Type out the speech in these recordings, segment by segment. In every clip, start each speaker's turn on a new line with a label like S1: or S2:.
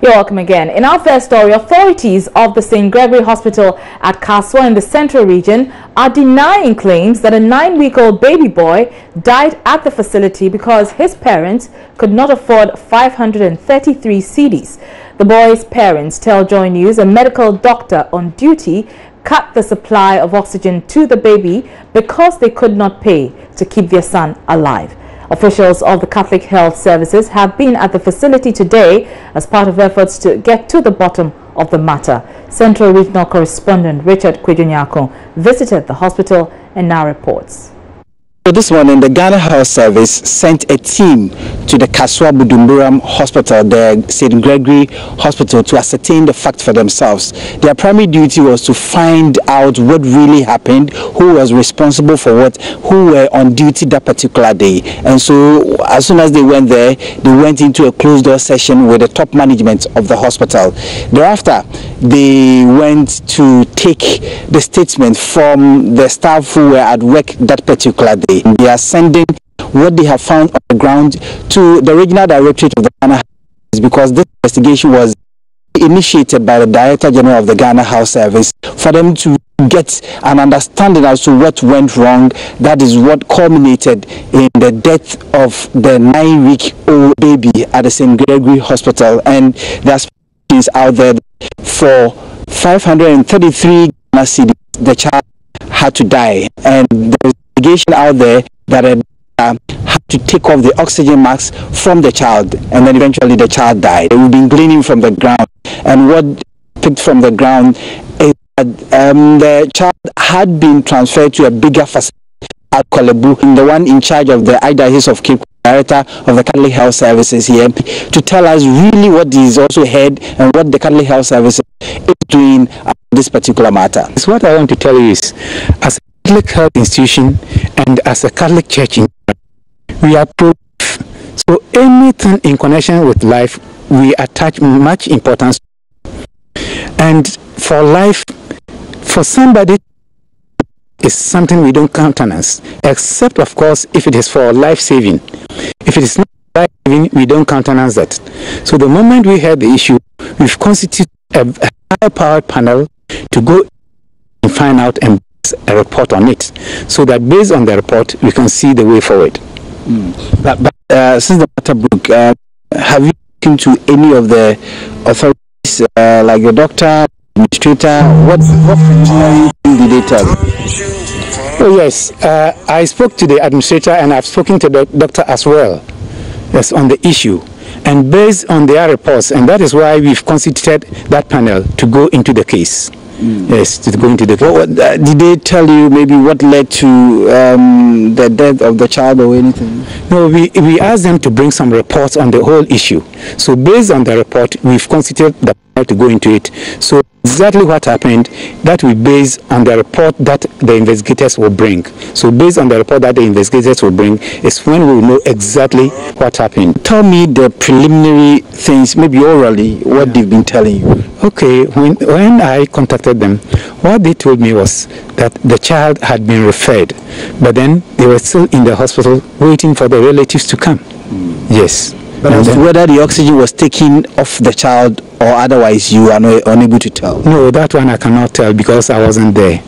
S1: You're welcome again. In our first story, authorities of the St. Gregory Hospital at Kaswa in the Central Region are denying claims that a 9-week-old baby boy died at the facility because his parents could not afford 533 cedis. The boy's parents tell Joy News a medical doctor on duty cut the supply of oxygen to the baby because they could not pay to keep their son alive. Officials of the Catholic Health Services have been at the facility today as part of efforts to get to the bottom of the matter. Central Regional Correspondent Richard Kwejunyako visited the hospital and now reports.
S2: So this morning, the Ghana Health Service sent a team to the Kaswa Budumburam Hospital, the St. Gregory Hospital, to ascertain the fact for themselves. Their primary duty was to find out what really happened, who was responsible for what, who were on duty that particular day. And so as soon as they went there, they went into a closed-door session with the top management of the hospital. Thereafter, they went to take the statement from the staff who were at work that particular day. They are sending what they have found on the ground to the Regional Directorate of the Ghana Health Service, because this investigation was initiated by the Director General of the Ghana Health Service for them to get an understanding as to what went wrong. That is what culminated in the death of the 9-week-old baby at the St. Gregory Hospital. And there's things out there for 533 Ghana cedis, the child had to die, and there's allegation out there that had to take off the oxygen mask from the child, and then eventually the child died. We've been gleaning from the ground, and what picked from the ground is that the child had been transferred to a bigger facility at Kolebu, the one in charge of the Idaho of Cape, Director of the Catholic Health Services here, to tell us really what is also heard and what the Catholic Health Service is doing about this particular matter.
S3: So what I want to tell you is, as a Catholic health institution and as a Catholic church, we are pro-life. So anything in connection with life, we attach much importance to. And for life, for somebody, is something we don't countenance, except of course if it is for life saving. If it is not life saving, we don't countenance that. So the moment we had the issue, we've constituted a high-powered panel to go and find out and a report on it, so that based on the report we can see the way forward.
S2: But since the matter broke, have you spoken to any of the authorities, like the doctor, administrator? What did they tell you?
S3: Oh yes, I spoke to the administrator and I've spoken to the doctor as well, yes, on the issue, and based on their reports, and that is why we've constituted that panel to go into the case. Yes, to go into the case.
S2: Did they tell you maybe what led to the death of the child or anything?
S3: No, we asked them to bring some reports on the whole issue. So based on the report, we've constituted the panel to go into it. So exactly what happened, that we base on the report that the investigators will bring. So based on the report that the investigators will bring is when we will know exactly what happened.
S2: Tell me the preliminary things, maybe orally, what they've been telling you.
S3: Okay, when I contacted them, what they told me was that the child had been referred, but then they were still in the hospital waiting for the relatives to come. Yes.
S2: But as to whether the oxygen was taken off the child or otherwise, you are unable to tell?
S3: No, that one I cannot tell because I wasn't there.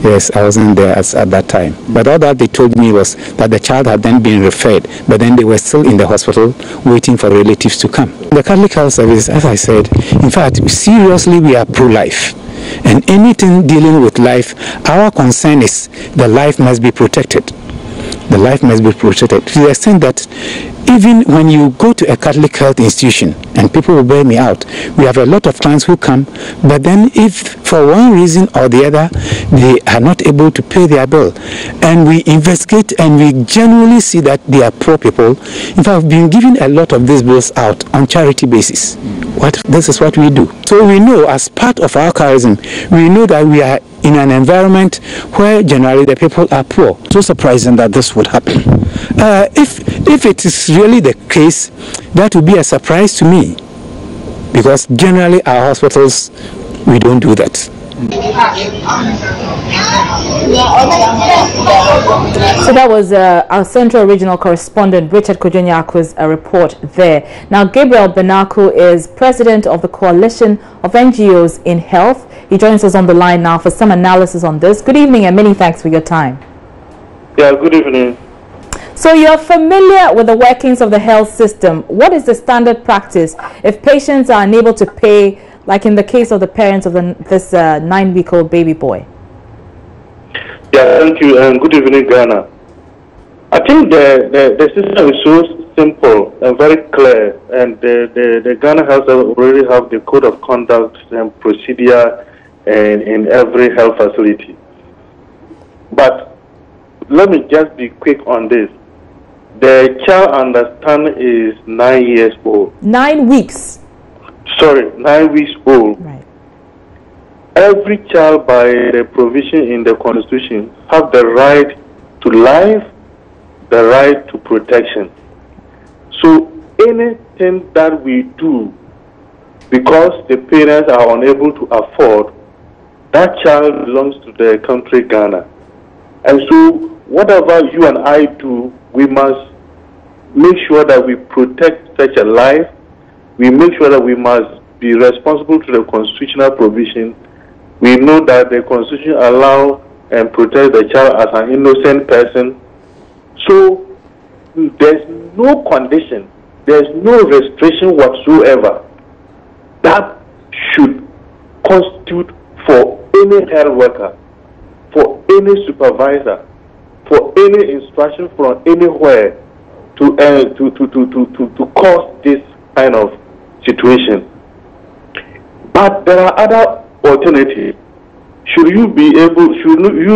S3: Yes, I wasn't there at that time. But all that they told me was that the child had then been referred, but then they were still in the hospital waiting for relatives to come. The Catholic Health Service, as I said, in fact, seriously, we are pro-life. And anything dealing with life, our concern is the life must be protected. The life must be protected to the extent that even when you go to a Catholic health institution, and people will bear me out, we have a lot of clients who come, but then if for one reason or the other they are not able to pay their bill, and we investigate and we generally see that they are poor people. In fact, we've been giving a lot of these bills out on charity basis. This is what we do. So we know, as part of our charism, we know that we are in an environment where generally the people are poor.
S2: So surprising that this would happen.
S3: If it is really the case, that would be a surprise to me, because generally our hospitals, we don't do that.
S1: So that was our Central Regional Correspondent Richard Kojonyaku's report there. Now, Gabriel Benaku is president of the Coalition of NGOs in Health. He joins us on the line now for some analysis on this. Good evening and many thanks for your time.
S4: Yeah, good evening.
S1: So you're familiar with the workings of the health system. What is the standard practice if patients are unable to pay, like in the case of the parents of this 9-week-old baby boy?
S4: Yeah, thank you, and good evening, Ghana. I think the system is so simple and very clear, and the Ghana Health already have the code of conduct and procedure in every health facility. But let me just be quick on this. The child, understand, is 9 years old.
S1: 9 weeks.
S4: Sorry, 9 weeks old.
S1: Right.
S4: Every child, by the provision in the Constitution, have the right to life, the right to protection. So anything that we do because the parents are unable to afford, that child belongs to the country Ghana. And so whatever you and I do, we must make sure that we protect such a life. We make sure that we must be responsible to the constitutional provision. We know that the Constitution allows and protects the child as an innocent person. So there's no condition, there's no restriction whatsoever that should constitute for any health worker, for any supervisor, for any instruction from anywhere to cause this kind of situation. But there are other alternatives. Should you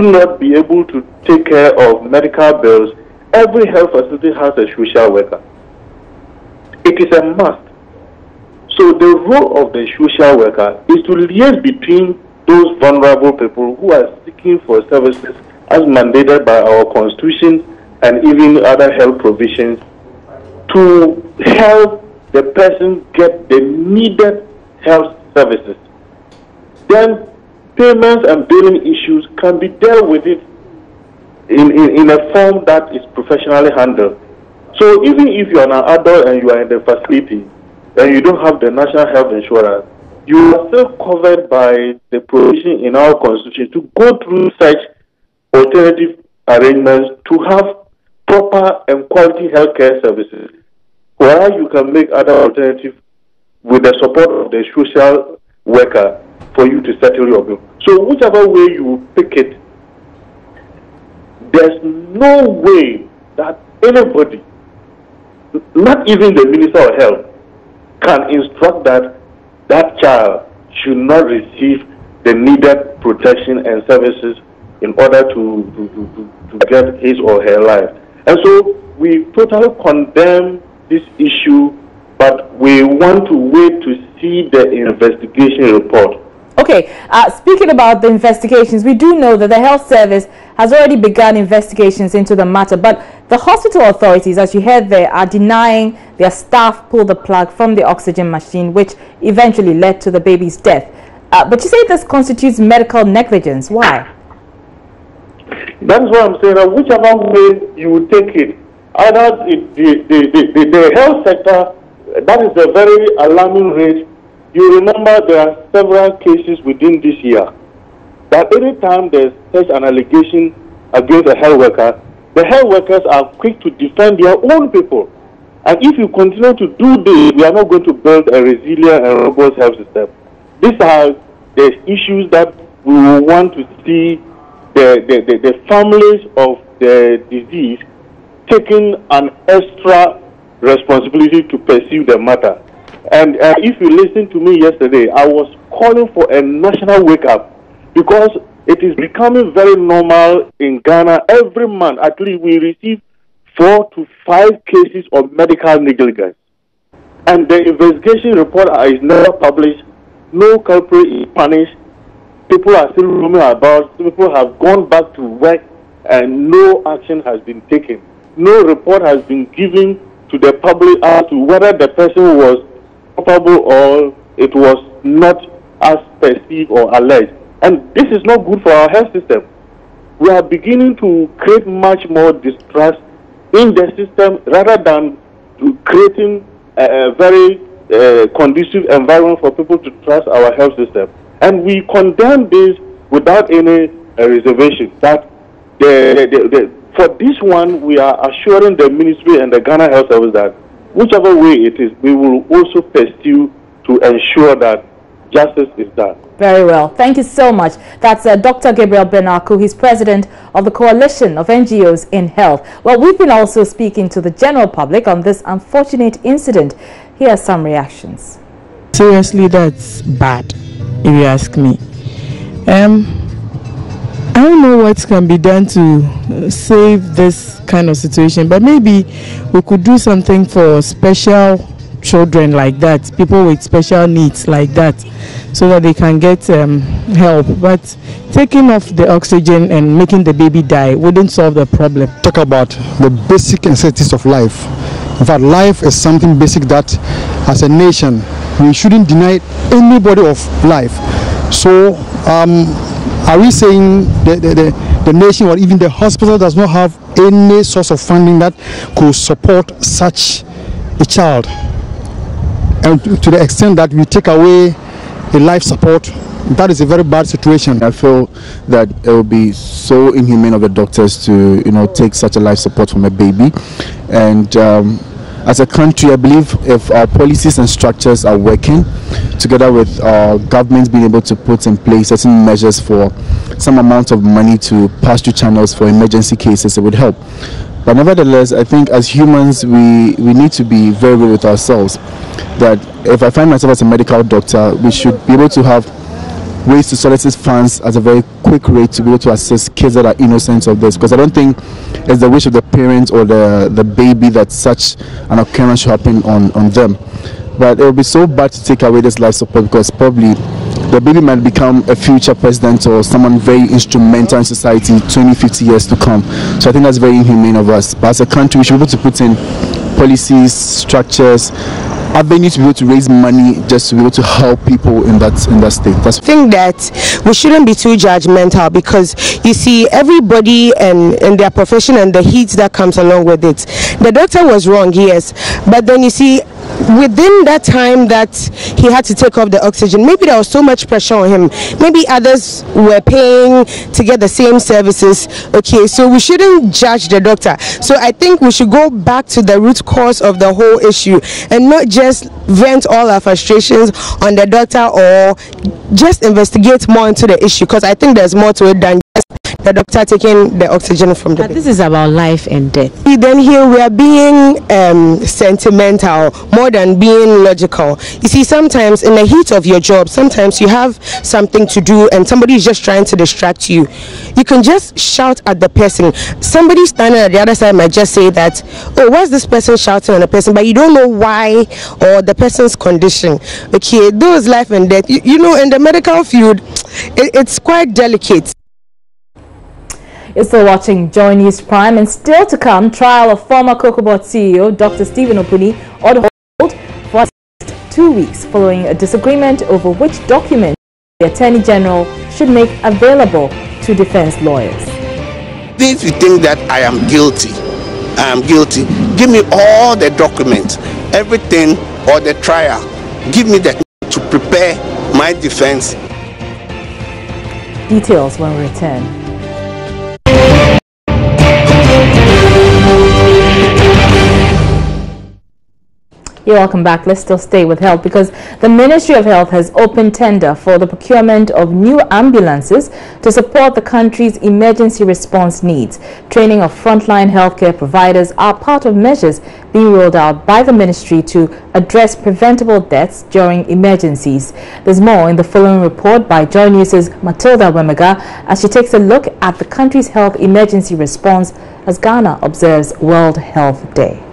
S4: not be able to take care of medical bills, every health facility has a social worker. It is a must. So the role of the social worker is to liaise between those vulnerable people who are seeking for services as mandated by our Constitution and even other health provisions to help the person get the needed health services. Then payments and billing issues can be dealt with it in a form that is professionally handled. So even if you are an adult and you are in the facility and you don't have the national health insurance, you are still covered by the provision in our Constitution to go through such alternative arrangements to have proper and quality healthcare services, where you can make other alternatives with the support of the social worker for you to settle your bill. So whichever way you pick it, there's no way that anybody, not even the Minister of Health, can instruct that that child should not receive the needed protection and services in order to get his or her life. And so we totally condemn this issue, but we want to wait to see the investigation report.
S1: Okay, speaking about the investigations, we do know that the health service has already begun investigations into the matter, but the hospital authorities, as you heard there, are denying their staff pulled the plug from the oxygen machine, which eventually led to the baby's death. But you say this constitutes medical negligence. Why?
S4: That's what I'm saying. That whichever way you take it, either the health sector, that is a very alarming rate. You remember there are several cases within this year that any time there's such an allegation against a health worker, the health workers are quick to defend their own people. And if you continue to do this, we are not going to build a resilient and robust health system. These are the issues that we will want to see the families of the disease taking an extra responsibility to pursue the matter. And if you listened to me yesterday, I was calling for a national wake-up because it is becoming very normal in Ghana. Every month, at least, we receive 4 to 5 cases of medical negligence. And the investigation report is never published. No culprit is punished. People are still roaming about. People have gone back to work and no action has been taken. No report has been given to the public as to whether the person was culpable or it was not as perceived or alleged. And this is not good for our health system. We are beginning to create much more distrust in the system rather than creating a very conducive environment for people to trust our health system. And we condemn this without any reservation. That for this one, we are assuring the ministry and the Ghana Health Service that whichever way it is, we will also pursue to ensure that justice is done.
S1: Very well. Thank you so much. That's Dr. Gabriel Benaku. He's president of the Coalition of NGOs in Health. Well, we've been also speaking to the general public on this unfortunate incident. Here are some reactions.
S5: Seriously, that's bad, if you ask me. I don't know what can be done to save this kind of situation, but maybe we could do something for special children like that, people with special needs like that, so that they can get help. But taking off the oxygen and making the baby die wouldn't solve the problem.
S6: Talk about the basic necessities of life. In fact, life is something basic that as a nation we shouldn't deny anybody of life. So are we saying the nation or even the hospital does not have any source of funding that could support such a child? And to the extent that we take away a life support, that is a very bad situation.
S7: I feel that it will be so inhumane of the doctors to, take such a life support from a baby. And as a country, I believe if our policies and structures are working, together with our governments being able to put in place certain measures for some amount of money to pass through channels for emergency cases, it would help. But nevertheless, I think as humans, we need to be very real with ourselves. That if I find myself as a medical doctor, we should be able to have ways to solicit funds at a very quick rate to be able to assist kids that are innocent of this. Because I don't think it's the wish of the parents or the baby that such an occurrence should happen on them. But it would be so bad to take away this life support, because probably the baby might become a future president or someone very instrumental in society 20, 50 years to come. So I think that's very inhumane of us. But as a country, we should be able to put in policies, structures, avenues to be able to raise money just to be able to help people in that state. I
S8: think that we shouldn't be too judgmental, because you see everybody and their profession and the heat that comes along with it. The doctor was wrong, yes, but then you see within that time that he had to take off the oxygen, maybe there was so much pressure on him, maybe others were paying to get the same services. Okay, so we shouldn't judge the doctor. So I think we should go back to the root cause of the whole issue and not just vent all our frustrations on the doctor, or just investigate more into the issue, because I think there's more to it than just the doctor taking the oxygen from the baby.
S9: This is about life and death.
S8: Then here we are being sentimental more than being logical. You see, sometimes in the heat of your job, sometimes you have something to do and somebody is just trying to distract you. You can just shout at the person. Somebody standing at the other side might just say that, oh, what's this person shouting at the person? But you don't know why or the person's condition. Okay, those life and death, you know, in the medical field, it's quite delicate.
S1: You're still watching Joy News Prime, and still to come, trial of former COCOBOD CEO Dr. Stephen Opuni on hold for 2 weeks following a disagreement over which document the Attorney General should make available to defense lawyers.
S10: If you think that I am guilty, give me all the documents, everything, or the trial. Give me that to prepare my defense.
S1: Details when we return. You're welcome back. Let's still stay with health, because the Ministry of Health has opened tender for the procurement of new ambulances to support the country's emergency response needs. Training of frontline healthcare providers are part of measures being rolled out by the ministry to address preventable deaths during emergencies. There's more in the following report by Joy News' Matilda Wemega as she takes a look at the country's health emergency response as Ghana observes World Health Day.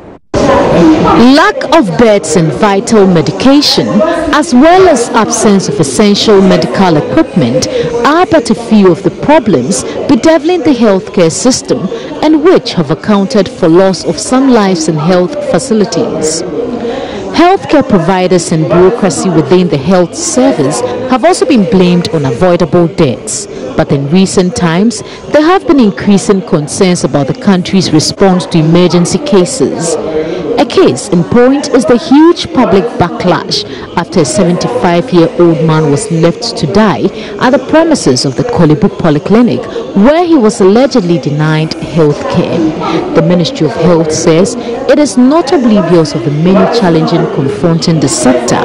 S11: Lack of beds and vital medication, as well as absence of essential medical equipment, are but a few of the problems bedeviling the healthcare system, and which have accounted for loss of some lives in health facilities. Healthcare providers and bureaucracy within the health service have also been blamed on avoidable deaths. But in recent times, there have been increasing concerns about the country's response to emergency cases. A case in point is the huge public backlash after a 75-year-old man was left to die at the premises of the Korle Bu Polyclinic, where he was allegedly denied health care. The Ministry of Health says it is not oblivious of the many challenges confronting the sector.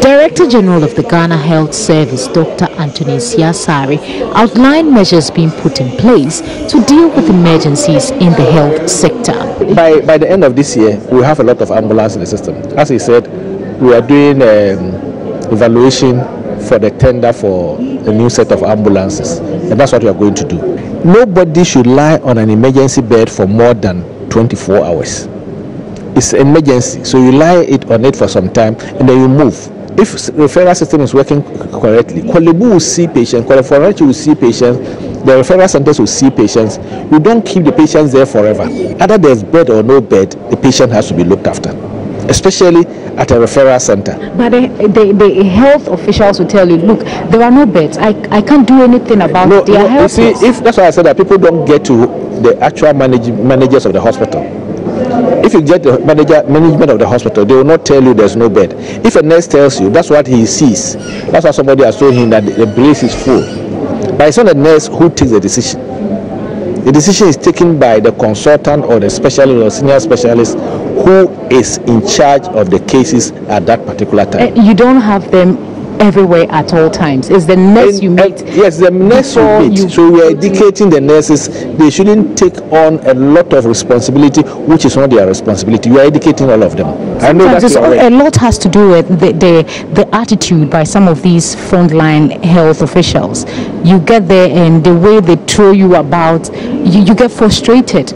S11: Director General of the Ghana Health Service, Dr. Anthony Siasari, outlined measures being put in place to deal with emergencies in the health sector.
S9: By the end of this year, we have a lot of ambulance in the system. As he said, we are doing evaluation for the tender for a new set of ambulances, and that's what we are going to do. Nobody should lie on an emergency bed for more than 24 hours. It's an emergency, so you lie on it for some time and then you move. If the referral system is working correctly, Korle Bu will see patients, Korle Forestry will see patients, the referral centers will see patients. You don't keep the patients there forever. Either there's bed or no bed, the patient has to be looked after, especially at a referral center.
S12: But the health officials will tell you, look, there are no beds. I can't do anything about their health.
S9: You see, if that's why I said that people don't get to the actual managers of the hospital. If you get the management of the hospital, they will not tell you there's no bed. If a nurse tells you, that's what he sees. That's why somebody has told him that the place is full. But it's not the nurse who takes the decision. The decision is taken by the consultant or the specialist or senior specialist who is in charge of the cases at that particular time.
S12: You don't have them everywhere at all times. It's the nurse you meet.
S9: Yes, the nurse you meet. So we are educating the nurses. They shouldn't take on a lot of responsibility, which is not their responsibility. You are educating all of them. I know that
S12: a lot has to do with the attitude by some of these frontline health officials. You get there and the way they throw you about, you get frustrated.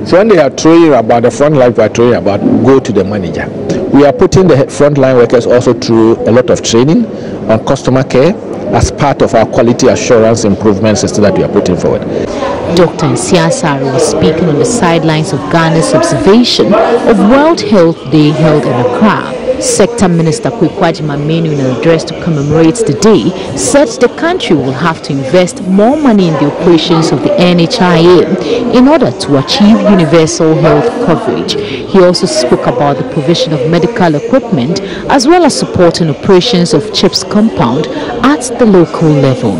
S9: So when they are throwing you about the front line, we are throwing about, go to the manager. We are putting the frontline workers also through a lot of training on customer care as part of our quality assurance improvement system that we are putting forward.
S11: Dr. Nsiasari was speaking on the sidelines of Ghana's observation of World Health Day held in Accra. Sector Minister Kwekwagyama Menu, in an address to commemorate the day, said the country will have to invest more money in the operations of the NHIA in order to achieve universal health coverage. He also spoke about the provision of medical equipment as well as supporting operations of CHIPS compound at the local level.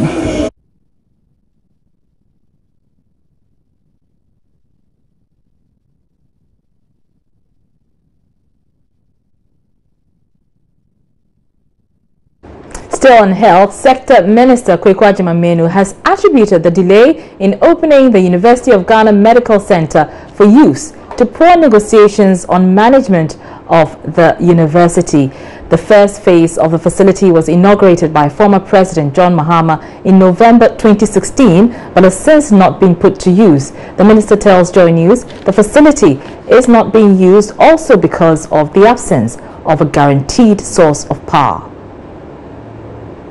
S1: Still on health, Sector Minister Kwekwagyama Menu has attributed the delay in opening the University of Ghana Medical Center for use to poor negotiations on management of the university. The first phase of the facility was inaugurated by former President John Mahama in November 2016, but has since not been put to use. The minister tells Joy News the facility is not being used also because of the absence of a guaranteed source of power.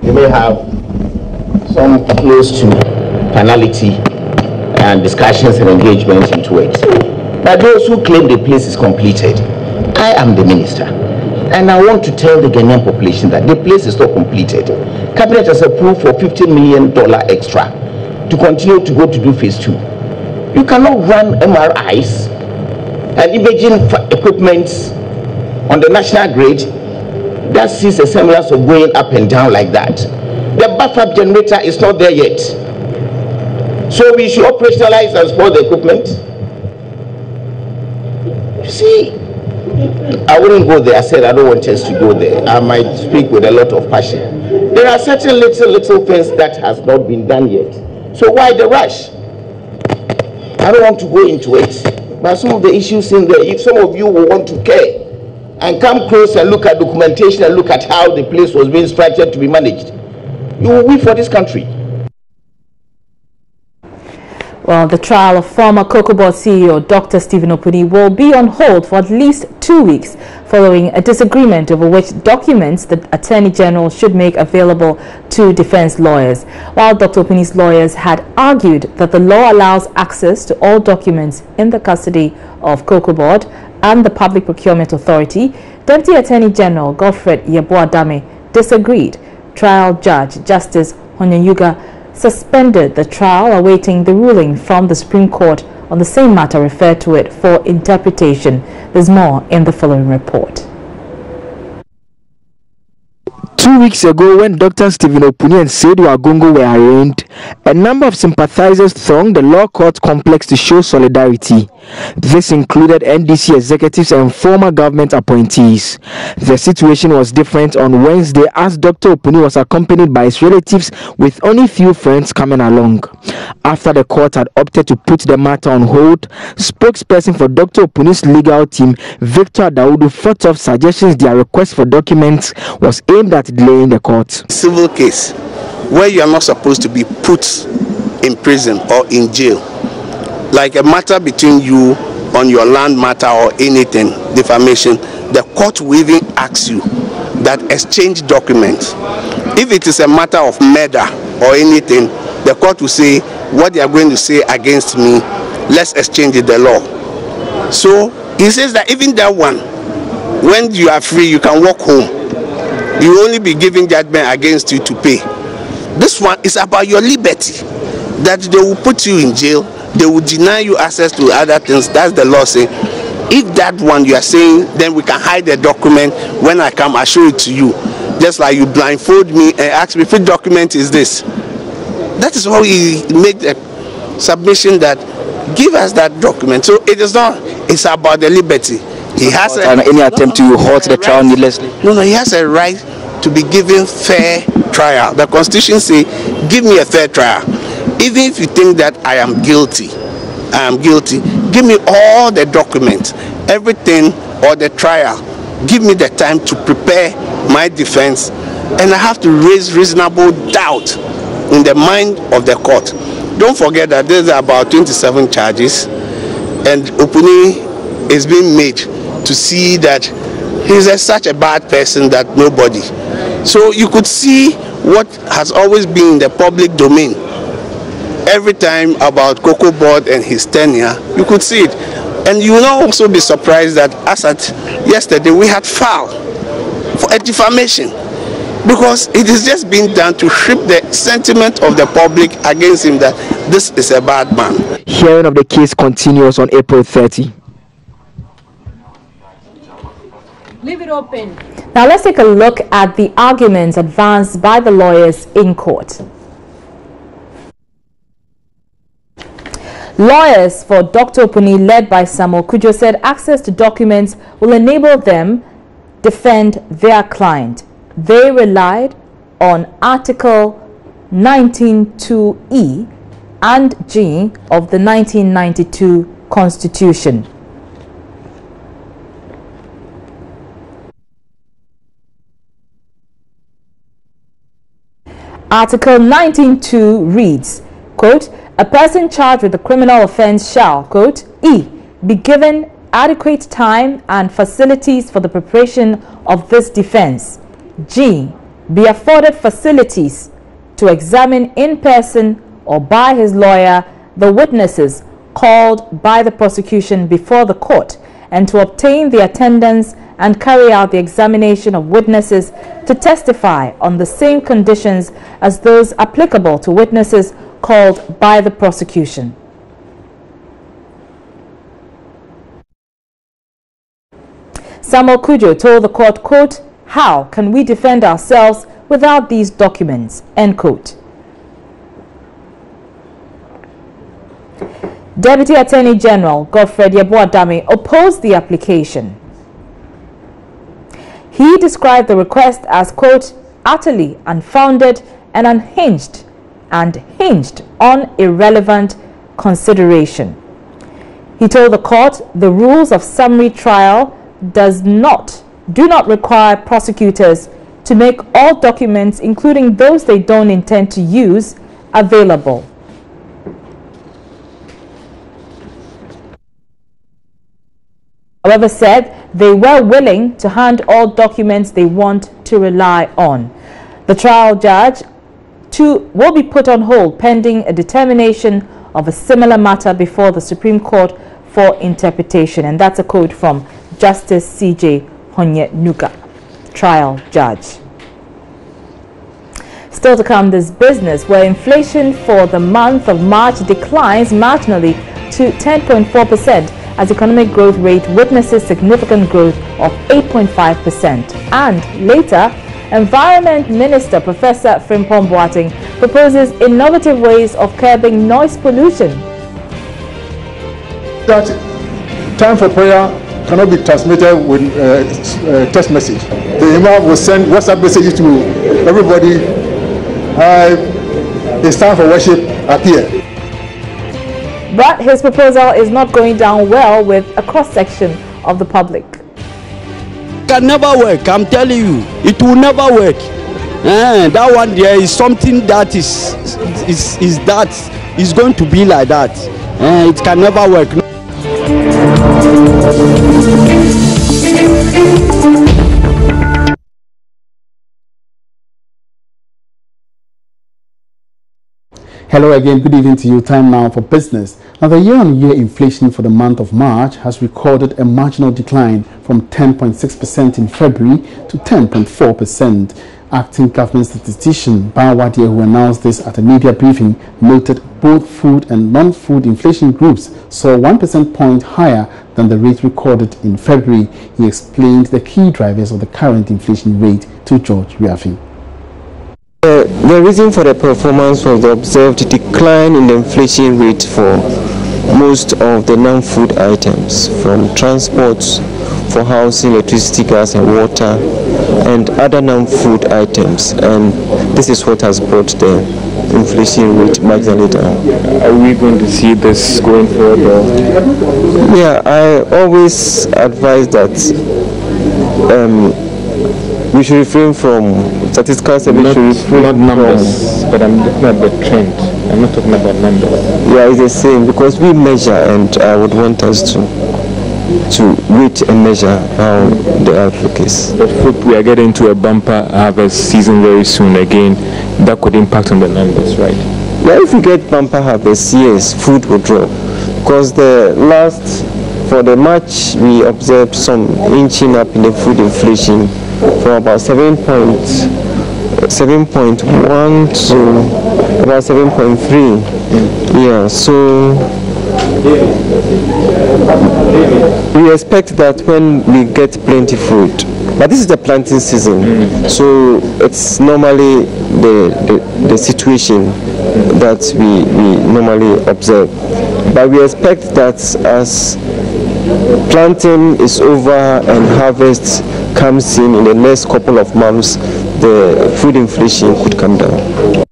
S13: You may have some close to finality and discussions and engagements into it. But those who claim the place is completed, I am the minister. And I want to tell the Ghanaian population that the place is not completed. Cabinet has approved for $50 million extra to continue to go to do phase 2. You cannot run MRIs and imaging equipment on the national grid that sees a semblance of going up and down like that. The buffer generator is not there yet. So we should operationalize and support the equipment. You see, I wouldn't go there. I said I don't want us to go there. I might speak with a lot of passion. There are certain little things that has not been done yet. So why the rush? I don't want to go into it. But some of the issues in there, if some of you will want to care and come close and look at documentation and look at how the place was being structured to be managed, you will win for this country.
S1: Well, the trial of former COCOBOD CEO Dr. Stephen Opuni will be on hold for at least 2 weeks following a disagreement over which documents the Attorney General should make available to defense lawyers. While Dr. Opuni's lawyers had argued that the law allows access to all documents in the custody of COCOBOD and the Public Procurement Authority, Deputy Attorney General Godfred Yeboah-Dame disagreed. Trial Judge Justice Onyanyuga suspended the trial, awaiting the ruling from the Supreme Court on the same matter, referred to it for interpretation. There's more in the following report.
S14: 2 weeks ago, when Dr. Stephen Opuni and Seydou Agongo were arraigned, a number of sympathizers thronged the law court complex to show solidarity. This included NDC executives and former government appointees. The situation was different on Wednesday, as Dr. Opuni was accompanied by his relatives with only few friends coming along. After the court had opted to put the matter on hold, spokesperson for Dr. Opuni's legal team, Victor Adawudu, fought off suggestions their request for documents was aimed at delaying the court.
S10: Civil case where you are not supposed to be put in prison or in jail, like a matter between you on your land matter or anything, defamation, the court will even ask you that exchange documents. If it is a matter of murder or anything, the court will say what they are going to say against me, let's exchange the law. So he says that even that one, when you are free, you can walk home. You will only be giving judgment against you to pay. This one is about your liberty, that they will put you in jail, they will deny you access to other things. That's the law saying. If that one you are saying, then we can hide the document. When I come, I show it to you. Just like you blindfold me and ask me, which document is this? That is how he made the submission that give us that document. So it is not, it's about the liberty. He has
S14: any attempt to halt the trial needlessly?
S10: No, he has a right to be given fair trial. The Constitution says, give me a fair trial. Even if you think that I am guilty, give me all the documents, everything, or the trial. Give me the time to prepare my defense, and I have to raise reasonable doubt in the mind of the court. Don't forget that there's about 27 charges, and Opuni is being made to see that he's such a bad person that nobody. So you could see what has always been in the public domain. Every time about Cocoa Board and his tenure, you could see it. And you will not also be surprised that as at yesterday we had filed for a defamation, because it is just being done to strip the sentiment of the public against him that this is a bad man.
S14: Hearing of the case continues on April 30.
S1: Leave it open. Now let's take a look at the arguments advanced by the lawyers in court. Lawyers for Dr. Opuni, led by Samuel Kudjo, said access to documents will enable them defend their client. They relied on Article 19(2)(e) and (g) of the 1992 Constitution. Article 19(2) reads, quote, a person charged with a criminal offense shall, quote, e, be given adequate time and facilities for the preparation of this defense, g, be afforded facilities to examine in person or by his lawyer the witnesses called by the prosecution before the court, and to obtain the attendance and carry out the examination of witnesses to testify on the same conditions as those applicable to witnesses called by the prosecution. Samuel Kudjo told the court, quote, how can we defend ourselves without these documents, end quote. Deputy Attorney General Godfred Yeboah-Dame opposed the application. He described the request as, quote, utterly unfounded and unhinged and hinged on irrelevant consideration. He told the court the rules of summary trial do not require prosecutors to make all documents, including those they don't intend to use, available. However, said they were willing to hand all documents they want to rely on. The trial judge will be put on hold pending a determination of a similar matter before the Supreme Court for interpretation. And that's a quote from Justice C.J. Honyenuga, trial judge. Still to come, this business where inflation for the month of March declines marginally to 10.4% as economic growth rate witnesses significant growth of 8.5%. And later, Environment Minister Professor Frimpong Boateng proposes innovative ways of curbing noise pollution.
S15: That time for prayer cannot be transmitted with text message. The Imam will send WhatsApp messages to everybody. It's time for worship, appear.
S1: But his proposal is not going down well with a cross-section of the public.
S16: Can never work, I'm telling you, it will never work. That one there is something that is going to be like that. It can never work.
S17: Hello again, good evening to you. Time now for business. Now, the year-on-year inflation for the month of March has recorded a marginal decline from 10.6% in February to 10.4%. Acting government statistician Bawadia, who announced this at a media briefing, noted both food and non-food inflation groups saw 1 percentage point higher than the rate recorded in February. He explained the key drivers of the current inflation rate to George Riafi.
S18: The reason for the performance was the observed decline in the inflation rate for most of the non-food items, from transport, for housing, electricity, gas and water, and other non-food items. And this is what has brought the inflation rate marginally down.
S3: Are we going to see this going forward?
S18: Yeah, I always advise that we should refrain from statistical service.
S3: Not numbers, but I'm looking at the trend. I'm not talking about numbers.
S18: Yeah, it's the same, because we measure, and I would want us to wait and measure how the outlook is.
S3: But hope we are getting to a bumper harvest season very soon again. That could impact on the numbers, right?
S18: Yeah, if we get bumper harvest, yes, food will drop. Because for the March, we observed some inching up in the food inflation from about 7.1 to about 7.3. Yeah, so we expect that when we get plenty food, but this is the planting season, so it's normally the situation that we normally observe. But we expect that as planting is over and harvest comes in the next couple of months, the food inflation could come down.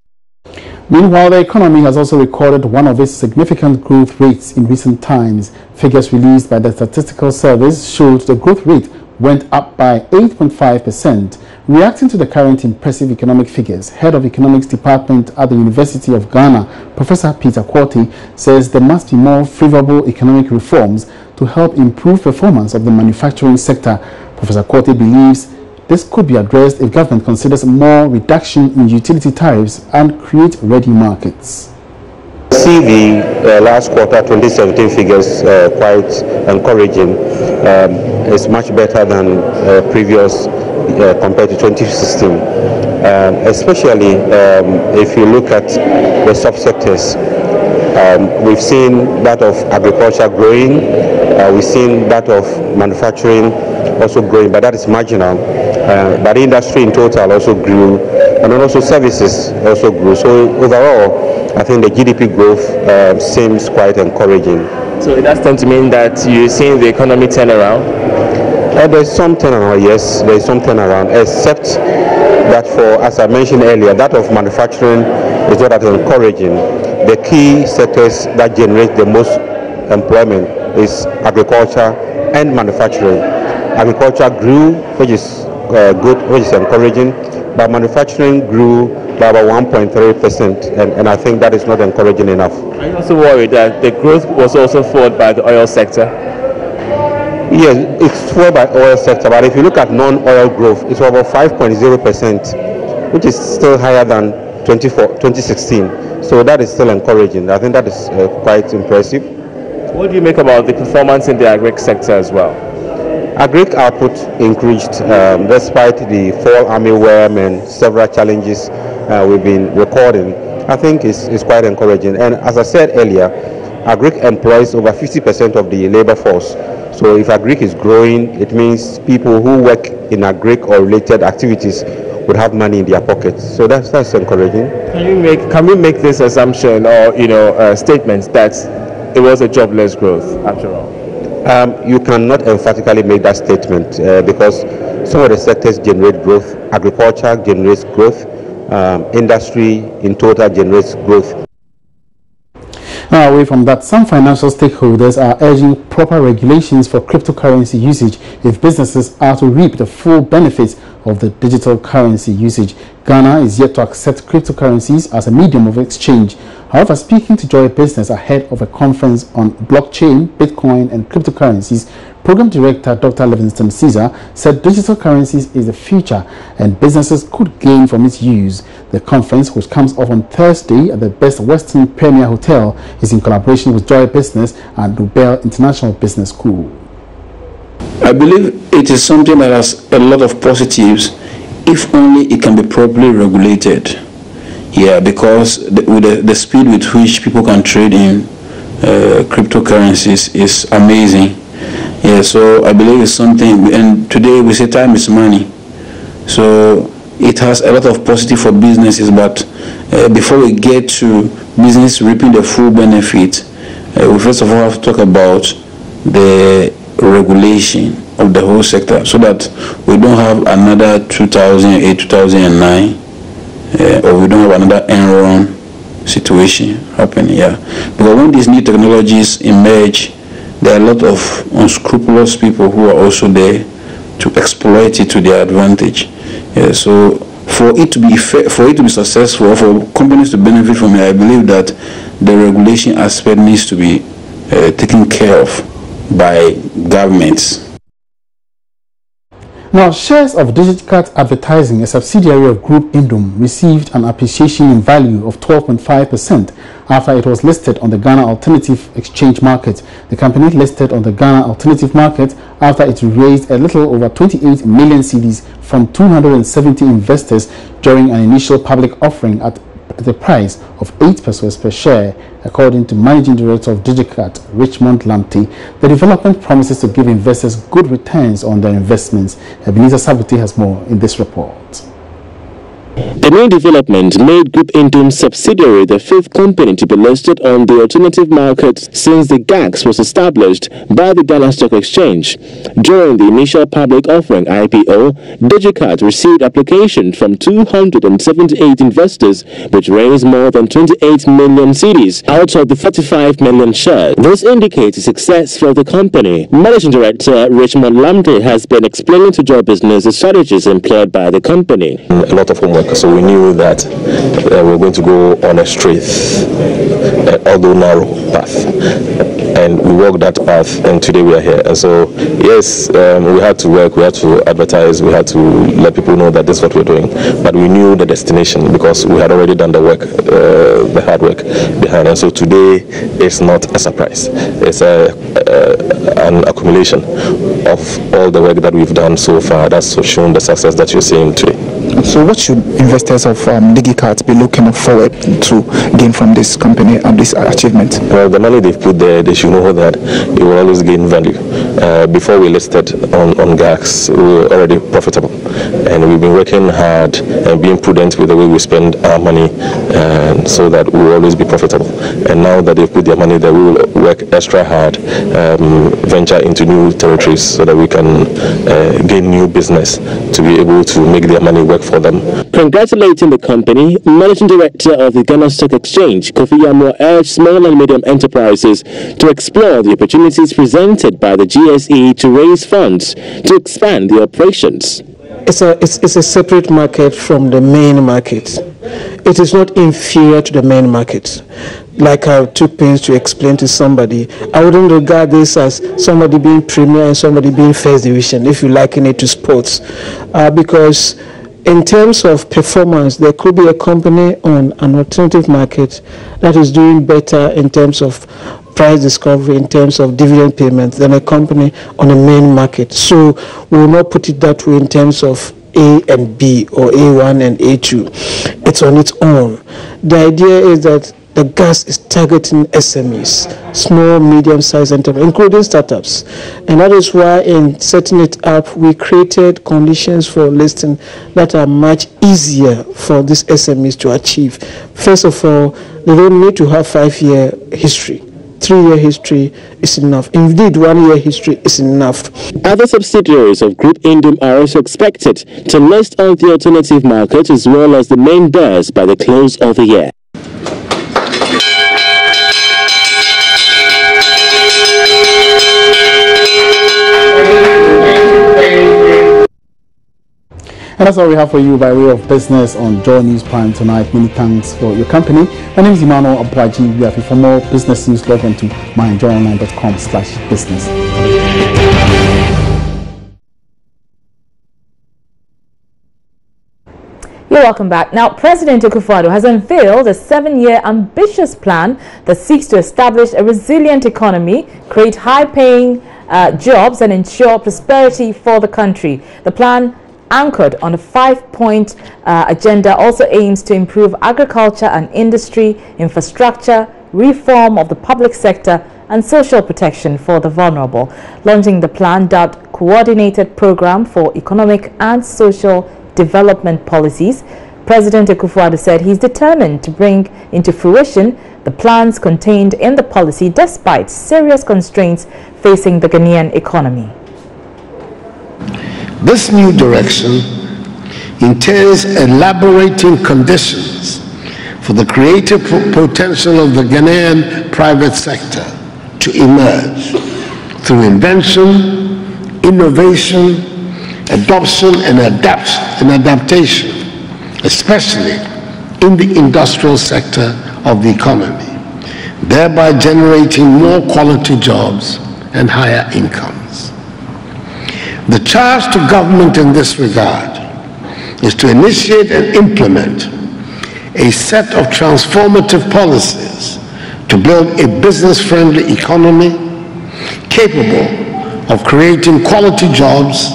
S17: Meanwhile, the economy has also recorded one of its significant growth rates in recent times. Figures released by the Statistical Service showed the growth rate went up by 8.5%. Reacting to the current impressive economic figures, Head of Economics Department at the University of Ghana, Professor Peter Quartey, says there must be more favorable economic reforms to help improve performance of the manufacturing sector. Professor Quartey believes this could be addressed if government considers more reduction in utility tariffs and create ready markets.
S19: See the last quarter 2017 figures quite encouraging. It's much better than previous compared to 2016. Especially if you look at the subsectors. We've seen that of agriculture growing, we've seen that of manufacturing also growing, but that is marginal. But the industry in total also grew, and then also services also grew. So overall, I think the GDP growth seems quite encouraging.
S20: So it does tend to mean that you're seeing the economy turn around?
S19: There's some turnaround, yes, there's some turnaround, except that for, as I mentioned earlier, that of manufacturing is not that encouraging. The key sectors that generate the most employment is agriculture and manufacturing. Agriculture grew, which is good, which is encouraging, but manufacturing grew by about 1.3%, and I think that is not encouraging enough.
S20: Are you also worried that the growth was also fueled by the oil sector?
S19: Yes, it's fueled by oil sector, but if you look at non-oil growth, it's about 5.0%, which is still higher than 2016. So that is still encouraging. I think that is quite impressive.
S20: What do you make about the performance in the agri sector as well?
S19: Agric output increased despite the fall armyworm and several challenges we've been recording. I think it's quite encouraging. And as I said earlier, Agric employs over 50% of the labor force. So if Agric is growing, it means people who work in Agric or related activities would have money in their pockets. So that's encouraging.
S20: Can we make this assumption or statement that it was a jobless growth after all?
S19: You cannot emphatically make that statement because some of the sectors generate growth. Agriculture generates growth. Industry in total generates growth.
S17: Now, away from that, some financial stakeholders are urging proper regulations for cryptocurrency usage if businesses are to reap the full benefits of the digital currency usage. Ghana is yet to accept cryptocurrencies as a medium of exchange. However, speaking to Joy Business ahead of a conference on blockchain, Bitcoin and cryptocurrencies, Program Director Dr. Livingston Caesar said digital currencies is the future and businesses could gain from its use. The conference, which comes off on Thursday at the Best Western Premier Hotel, is in collaboration with Joy Business and Nobel International Business School.
S21: I believe it is something that has a lot of positives if only it can be properly regulated. Yeah, because with the speed with which people can trade in cryptocurrencies is amazing. Yeah, so I believe it's something, and today we say time is money. So it has a lot of positive for businesses, but before we get to business reaping the full benefit, we first of all have to talk about the regulation of the whole sector so that we don't have another 2008, 2009, or we don't have another Enron situation happening. Yeah, because when these new technologies emerge, there are a lot of unscrupulous people who are also there to exploit it to their advantage. Yeah, so for it to be successful, for companies to benefit from it, I believe that the regulation aspect needs to be taken care of by governments.
S17: Now, shares of DigitCat Advertising, a subsidiary of Group Indom, received an appreciation in value of 12.5% after it was listed on the Ghana Alternative Exchange Market. The company listed on the Ghana Alternative Market after it raised a little over 28 million cedis from 270 investors during an initial public offering at the price of 8 pesos per share. According to Managing Director of DigitCat, Richmond Lamptey, the development promises to give investors good returns on their investments. Ebenezer Sabuti has more in this report.
S22: The new development made Group Indom's subsidiary the fifth company to be listed on the alternative market since the GAX was established by the Ghana Stock Exchange. During the initial public offering (IPO), DigitCat received applications from 278 investors, which raised more than 28 million cedis out of the 45 million shares. This indicates the success for the company. Managing Director Richmond Lamptey has been explaining to Joy Business the strategies employed by the company.
S23: A lot of homework. So we knew that we're going to go on a straight, although narrow path, and we walked that path, and today we are here. And so yes, we had to work, we had to advertise, we had to let people know that this is what we're doing, but we knew the destination because we had already done the work, the hard work behind. And so today it's not a surprise, it's an accumulation of all the work that we've done so far that's shown the success that you're seeing today.
S24: So what should investors of DigitCat be looking forward to gain from this company and this achievement?
S23: Well, the money they've put there, they should know that it will always gain value. Before we listed on GAX, we were already profitable. And we've been working hard and being prudent with the way we spend our money so that we will always be profitable. And now that they've put their money there, we will work extra hard, venture into new territories so that we can gain new business to be able to make their money work for them.
S22: Congratulating the company, Managing Director of the Ghana Stock Exchange, Kofi Yamo, urged small and medium enterprises to explore the opportunities presented by the GSE to raise funds to expand the operations.
S25: It's a separate market from the main market. It is not inferior to the main market. Like I took pains to explain to somebody, I wouldn't regard this as somebody being premier and somebody being first division, if you liken it to sports, because in terms of performance, there could be a company on an alternative market that is doing better in terms of price discovery in terms of dividend payments than a company on the main market. So we will not put it that way in terms of A and B or A1 and A2. It's on its own. The idea is that the gas is targeting SMEs, small, medium-sized enterprises, including startups. And that is why in setting it up, we created conditions for listing that are much easier for these SMEs to achieve. First of all, they don't need to have 5-year history. 3-year history is enough. Indeed, 1-year history is enough.
S22: Other subsidiaries of Group Indom are also expected to list on the alternative market as well as the main bears by the close of the year.
S17: And that's all we have for you by way of business on Joy News Prime tonight. Many thanks for your company. My name is Emmanuel Abwaji. For more business news, log on to myjoyonline.com/business.
S1: You're welcome back. Now, President Akufo-Addo has unveiled a 7-year ambitious plan that seeks to establish a resilient economy, create high-paying jobs, and ensure prosperity for the country. The plan, anchored on a 5-point agenda, also aims to improve agriculture and industry, infrastructure, reform of the public sector, and social protection for the vulnerable. Launching the plan, dubbed Coordinated Program for Economic and Social Development Policies, President Akufo-Addo said he's determined to bring into fruition the plans contained in the policy despite serious constraints facing the Ghanaian economy.
S2: This new direction entails elaborating conditions for the creative potential of the Ghanaian private sector to emerge through invention, innovation, adoption, and adaptation, especially in the industrial sector of the economy, thereby generating more quality jobs and higher incomes. The charge to government in this regard is to initiate and implement a set of transformative policies to build a business-friendly economy capable of creating quality jobs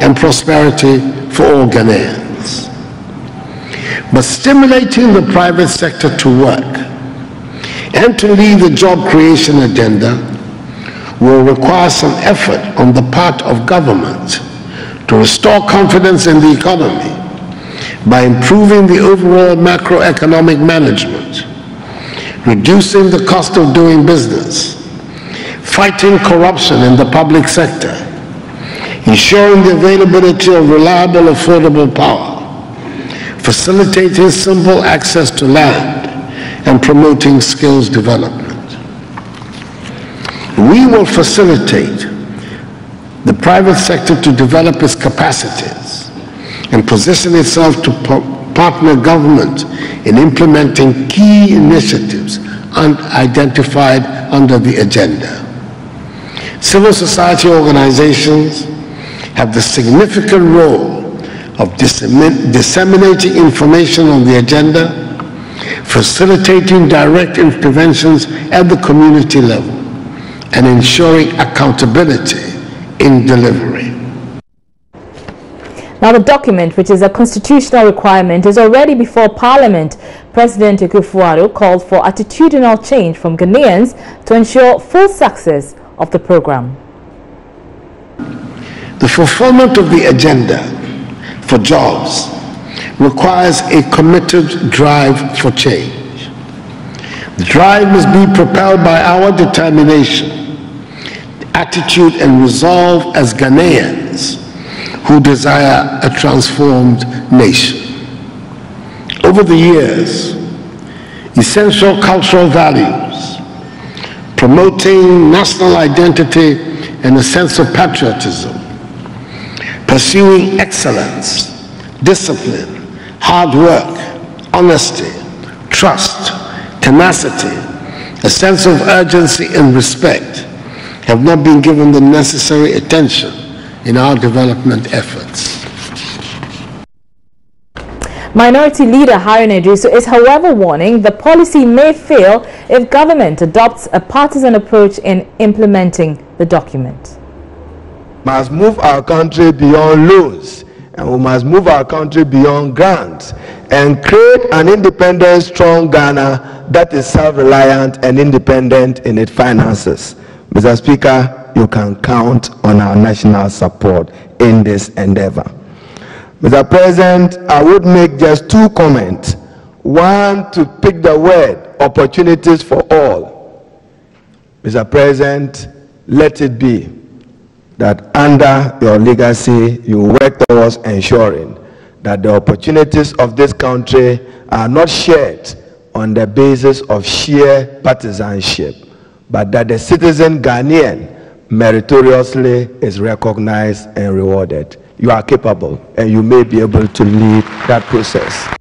S2: and prosperity for all Ghanaians. But stimulating the private sector to work and to lead the job creation agenda will require some effort on the part of government to restore confidence in the economy by improving the overall macroeconomic management, reducing the cost of doing business, fighting corruption in the public sector, ensuring the availability of reliable, affordable power, facilitating simple access to land, and promoting skills development. We will facilitate the private sector to develop its capacities and position itself to partner government in implementing key initiatives identified under the agenda. Civil society organizations have the significant role of disseminating information on the agenda, facilitating direct interventions at the community level, and ensuring accountability in delivery.
S1: Now, the document, which is a constitutional requirement, is already before Parliament. President Akufo-Addo called for attitudinal change from Ghanaians to ensure full success of the program.
S2: The fulfillment of the agenda for jobs requires a committed drive for change. The drive must be propelled by our determination, attitude, and resolve as Ghanaians who desire a transformed nation. Over the years, essential cultural values, promoting national identity and a sense of patriotism, pursuing excellence, discipline, hard work, honesty, trust, tenacity, a sense of urgency and respect have not been given the necessary attention in our development efforts.
S1: Minority Leader Harun Idrisu is, however, warning the policy may fail if government adopts a partisan approach in implementing the document.
S4: Must move our country beyond loans, and we must move our country beyond grants and create an independent, strong Ghana that is self-reliant and independent in its finances. Mr. Speaker, you can count on our national support in this endeavor. Mr. President, I would make just 2 comments. One, to pick the word opportunities for all. Mr. President, let it be that under your legacy, you work towards ensuring that the opportunities of this country are not shared on the basis of sheer partisanship, but that the citizen Ghanaian meritoriously is recognized and rewarded. You are capable, and you may be able to lead that process.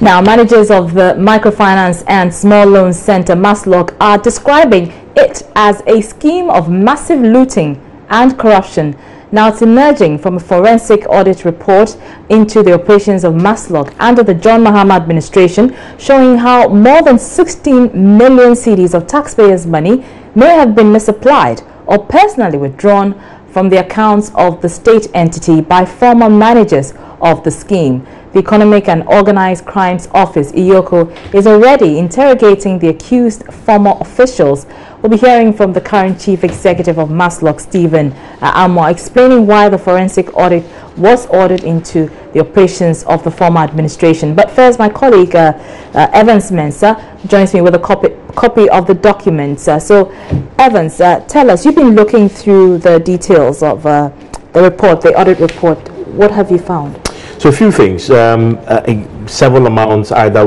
S1: Now, managers of the Microfinance and Small Loans Center, MASLOC, are describing it as a scheme of massive looting and corruption. Now, it's emerging from a forensic audit report into the operations of MASLOC under the John Mahama administration, showing how more than 16 million cedis of taxpayers' money may have been misapplied or personally withdrawn from the accounts of the state entity by former managers of the scheme. The Economic and Organized Crimes Office, EOCO, is already interrogating the accused former officials. We'll be hearing from the current Chief Executive of MASLOC, Stephen Amoah, explaining why the forensic audit was ordered into the operations of the former administration. But first, my colleague Evans Mensah joins me with a copy of the documents. So, Evans, tell us, you've been looking through the details of the report, the audit report. What have you found?
S9: So a few things. Several amounts either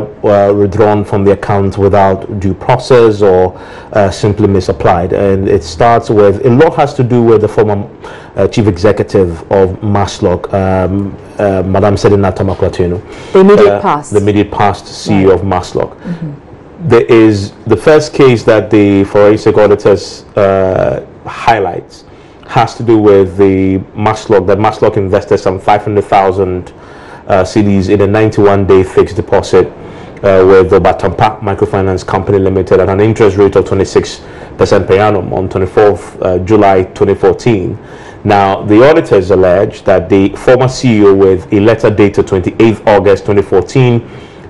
S9: withdrawn from the account without due process or simply misapplied. And it starts with, a lot has to do with the former chief executive of MASLOC, Madam Sedina Tamakwa-Tenu.
S1: The immediate past.
S9: The immediate past CEO of MASLOC. There is the first case that the forensic auditors highlights has to do with the MASLOC, that MASLOC invested some 500,000 cedis in a 91-day fixed deposit with the Batampa Microfinance Company Limited at an interest rate of 26% per annum on 24th July 2014. Now, the auditors allege that the former CEO, with a letter dated 28th August 2014,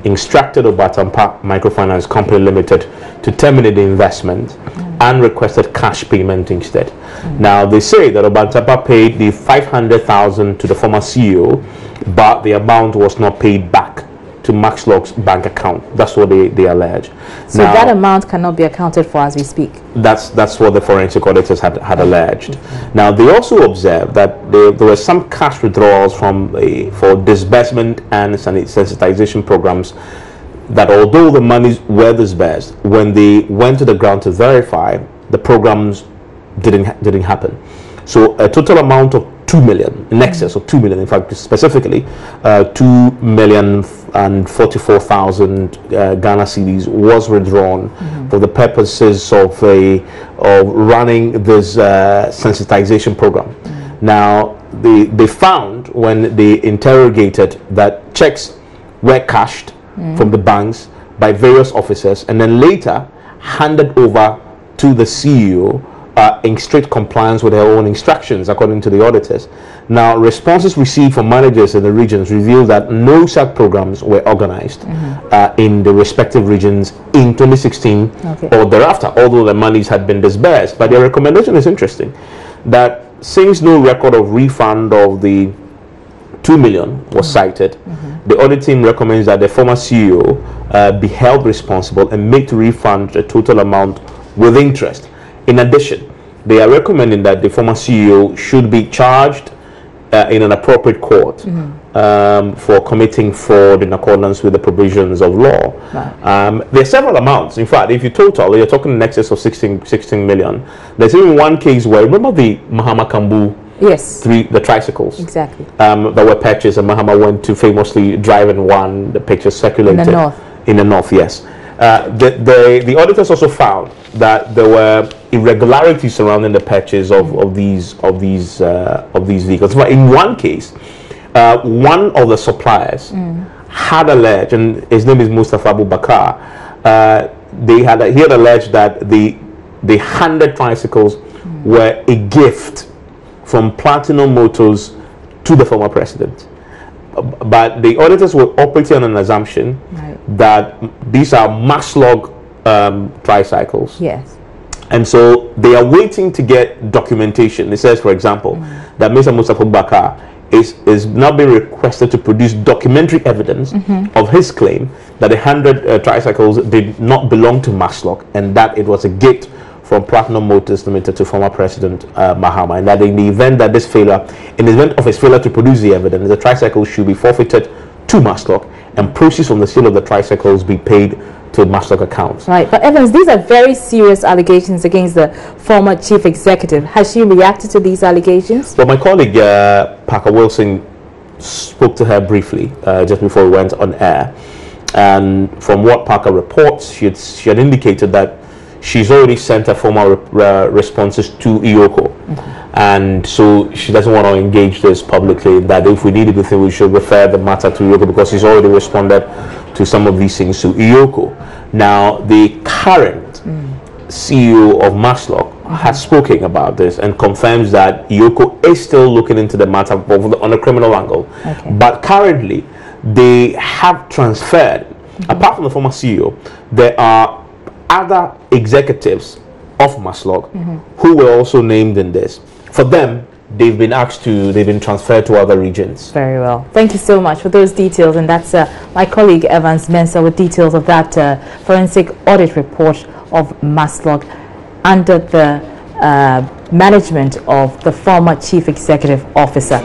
S9: instructed Batampa Microfinance Company Limited to terminate the investment and requested cash payment instead. Now, they say that Batampa paid the 500,000 to the former CEO, but the amount was not paid back to MASLOC's bank account. That's what they allege.
S1: So now, that amount cannot be accounted for as we speak. That's what the forensic auditors had alleged.
S9: Now, they also observed that there were some cash withdrawals from for disbursement and sensitization programs, that although the monies were disbursed, when they went to the ground to verify, the programs didn't happen. So a total amount of 2 million, in excess of 2 million, in fact, specifically 2,044,000 Ghana cedis was withdrawn for the purposes of running this sensitization program. Now, they found, when they interrogated, that checks were cashed from the banks by various officers and then later handed over to the CEO in strict compliance with their own instructions, according to the auditors. Now, responses received from managers in the regions revealed that no such programs were organized in the respective regions in 2016 or thereafter, although the monies had been disbursed. But their recommendation is interesting, that since no record of refund of the 2 million was cited, the audit team recommends that the former CEO be held responsible and made to refund the total amount with interest. In addition, they are recommending that the former CEO should be charged in an appropriate court
S5: for committing fraud in accordance with the provisions of law. Right. There are several amounts. In fact, if you total, you're talking in excess of 16 million. There's even one case where, remember the Mahama Kambu?
S1: Yes.
S5: The tricycles.
S1: Exactly.
S5: That were purchased, and Mahama went to famously drive in one. The pictures circulated.
S1: In the north. In
S5: the north, yes. The auditors also found that there were irregularities surrounding the purchase of these vehicles. But in one case, one of the suppliers had alleged, and his name is Mustafa Abu Bakar, he had alleged that the 100 tricycles were a gift from Platinum Motors to the former president. But the auditors were operating on an assumption that these are Maslog tricycles.
S1: Yes.
S5: And so they are waiting to get documentation. It says, for example, that Mr. Mustafa Bakar is now being requested to produce documentary evidence of his claim that the 100 tricycles did not belong to Maslog, and that it was a gift from Platinum Motors Limited to former President Mahama, and that in the event that in the event of his failure to produce the evidence, the tricycles should be forfeited to Maslog, and proceeds from the sale of the tricycles be paid to Maslog accounts.
S1: Right, but Evans, these are very serious allegations against the former chief executive. Has she reacted to these allegations?
S5: Well, my colleague Parker Wilson spoke to her briefly just before we went on air, and from what Parker reports, she had indicated that she's already sent her formal responses to IOCO, and so she doesn't want to engage this publicly, that if we need anything we should refer the matter to IOCO, because she's already responded to some of these things to IOCO. Now, the current CEO of Maslog has spoken about this and confirms that IOCO is still looking into the matter on a criminal angle. But currently, they have transferred, apart from the former CEO, there are other executives of Maslog who were also named in this. For them, they've been transferred to other regions.
S1: Very well. Thank you so much for those details. And that's my colleague Evans Mensah with details of that forensic audit report of Maslog under the management of the former chief executive officer.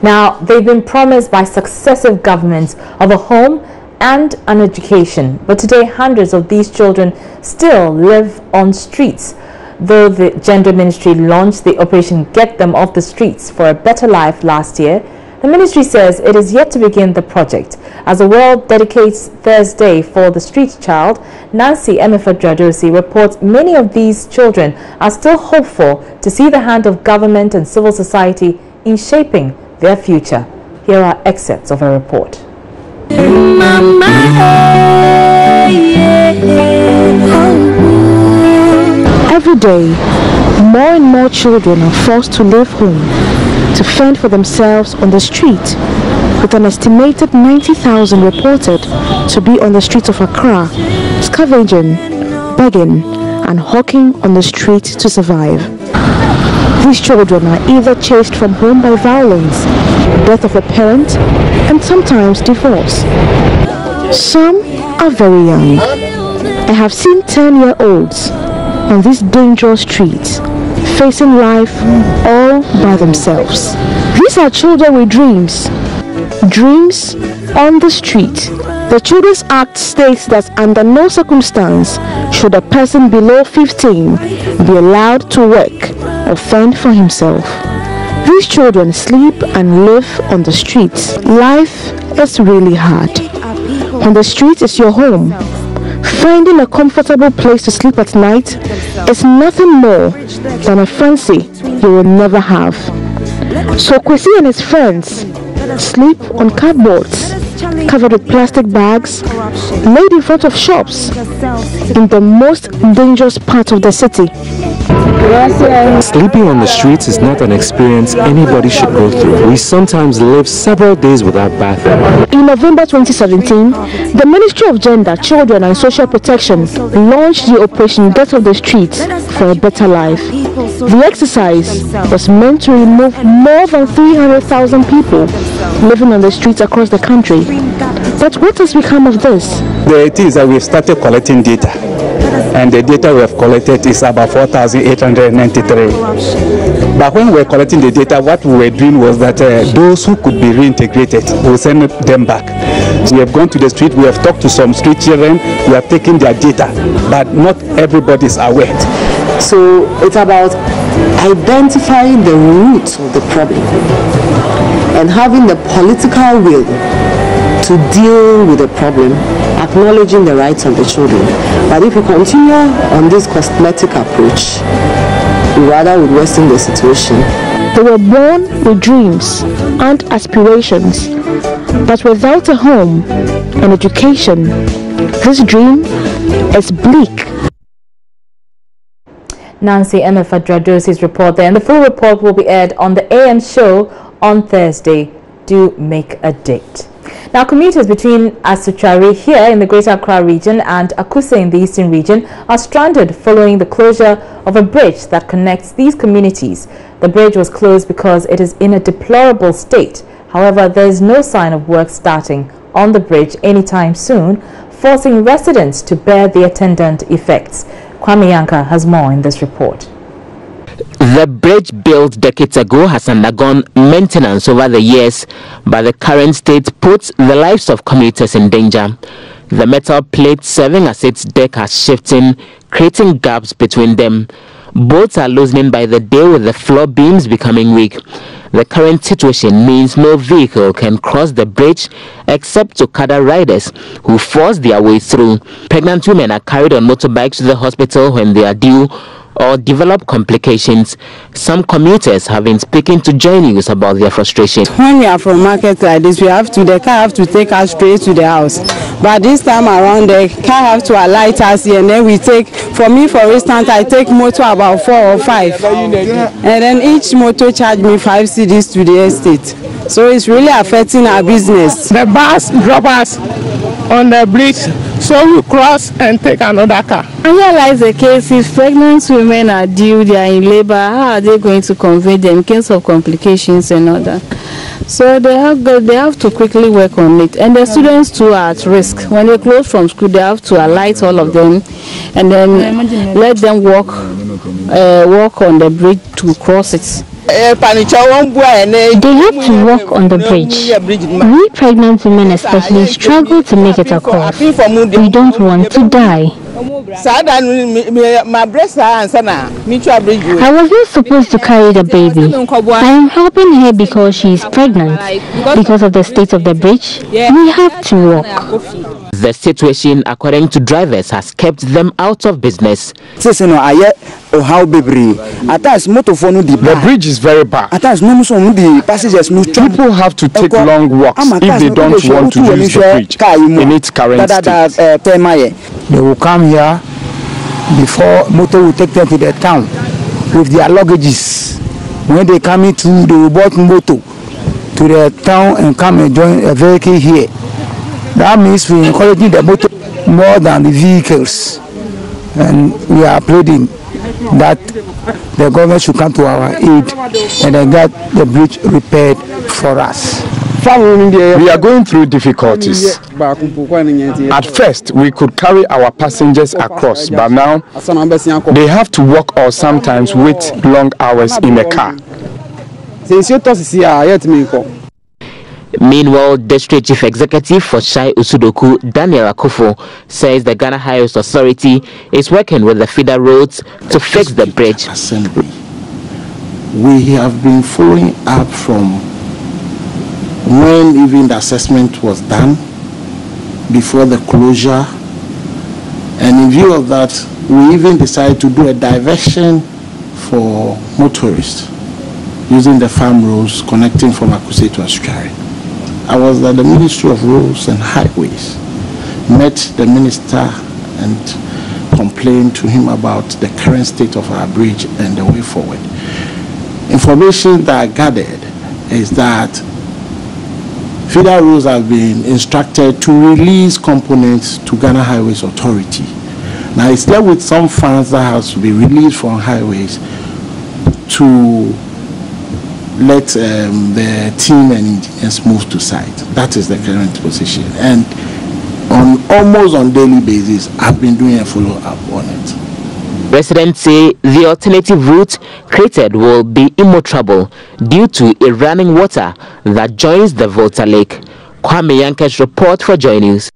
S1: Now, they've been promised by successive governments of a home and an education, but today hundreds of these children still live on streets. Though the Gender Ministry launched the Operation Get Them Off the Streets for a Better Life last year, the ministry says it is yet to begin the project. As the world dedicates Thursday for the street child, Nancy Emefa-Dradosi reports many of these children are still hopeful to see the hand of government and civil society in shaping their future. Here are excerpts of her report.
S6: Every day, more and more children are forced to leave home to fend for themselves on the street, with an estimated 90,000 reported to be on the streets of Accra, scavenging, begging, and hawking on the street to survive. These children are either chased from home by violence, death of a parent, and sometimes divorce. Some are very young. I have seen 10-year-olds on these dangerous streets, facing life all by themselves. These are children with dreams. Dreams on the street. The Children's Act states that under no circumstance should a person below 15 be allowed to work or fend for himself. These children sleep and live on the streets. Life is really hard. On the street is your home. Finding a comfortable place to sleep at night is nothing more than a fancy you will never have. So Kwesi and his friends sleep on cardboards covered with plastic bags, laid in front of shops in the most dangerous part of the city.
S7: Sleeping on the streets is not an experience anybody should go through. We sometimes live several days without bathroom.
S6: In November 2017, the Ministry of Gender, Children and Social Protection launched the Operation Get Off the Streets for a Better Life. The exercise was meant to remove more than 300,000 people living on the streets across the country. But what has become of this?
S23: The it is that we've started collecting data.
S7: and the data we have collected is about 4,893. But when we were collecting the data, what we were doing was that those who could be reintegrated, we will send them back. We have gone to the street, we have talked to some street children, we have taken their data, but not everybody is aware.
S8: So it's about identifying the root of the problem and having the political will to deal with the problem, acknowledging the rights of the children. But if we continue on this cosmetic approach, we rather would worsen the situation.
S6: They were born with dreams and aspirations, but without a home and education, this dream is bleak.
S1: Nancy Emefa-Dradosi's report there, and the full report will be aired on the AM show on Thursday. Do make a date. Now, commuters between Asuchari here in the Greater Accra region and Akuse in the Eastern region are stranded following the closure of a bridge that connects these communities. The bridge was closed because it is in a deplorable state. However, there is no sign of work starting on the bridge anytime soon, forcing residents to bear the attendant effects. Kwame Yanka has more in this report.
S10: The bridge built decades ago has undergone maintenance over the years, but the current state puts the lives of commuters in danger. The metal plate serving as its deck are shifting, creating gaps between them. Boats are loosening by the day, with the floor beams becoming weak. The current situation means no vehicle can cross the bridge except Okada riders who force their way through. Pregnant women are carried on motorbikes to the hospital when they are due or develop complications. Some commuters have been speaking to Joy News about their frustration.
S11: When we are from market like this, the car have to take us straight to the house. But this time around, the car have to alight us here, and then we take, for me for instance, I take motor about 4 or 5. And then each motor charge me 5 cedis to the estate. So it's really affecting our business.
S12: The bus drop us on the bridge, so we cross and take another car.
S11: I realize the case, if pregnant women are due, they are in labor, how are they going to convey them in case of complications and all that? So they have to quickly work on it. And the students too are at risk. When they close from school, they have to alight all of them and then let them walk on the bridge to cross it.
S10: They have to walk on the bridge. We pregnant women especially struggle to make it across. We don't want to die. I was not supposed to carry the baby. I am helping her because she is pregnant. Because of the state of the bridge, we have to walk. The situation, according to drivers, has kept them out of business.
S13: The
S26: bridge is very bad. People have to take long walks if they don't want to use the bridge in its current state.
S13: They will come here before motor will take them to the town with their luggages. When they come into, they will board motor to the town and come and join a vehicle here. That means we are encouraging the motor more than the vehicles, and we are pleading that the government should come to our aid and then get the bridge repaired for us.
S26: We are going through difficulties. At first, we could carry our passengers across, but now they have to walk or sometimes wait long hours in a car.
S10: Meanwhile, District Chief Executive for Shai Usudoku, Daniel Akufo, says the Ghana Highways Authority is working with the feeder roads to fix the bridge.
S2: We have been following up from when even the assessment was done, before the closure, and in view of that, we even decided to do a diversion for motorists using the farm roads connecting from Akuse to Asuchari. I was at the Ministry of Roads and Highways, met the minister and complained to him about the current state of our bridge and the way forward. Information that I gathered is that feeder roads have been instructed to release components to Ghana Highways Authority. Now it's there with some funds that has to be released from highways to let the team and engineers move to site. That is the current position. And
S3: almost on daily basis, I've been doing a follow-up on it.
S10: Residents say the alternative route created will be in more trouble due to a running water that joins the Volta Lake. Kwame Yanke's report for Joy News.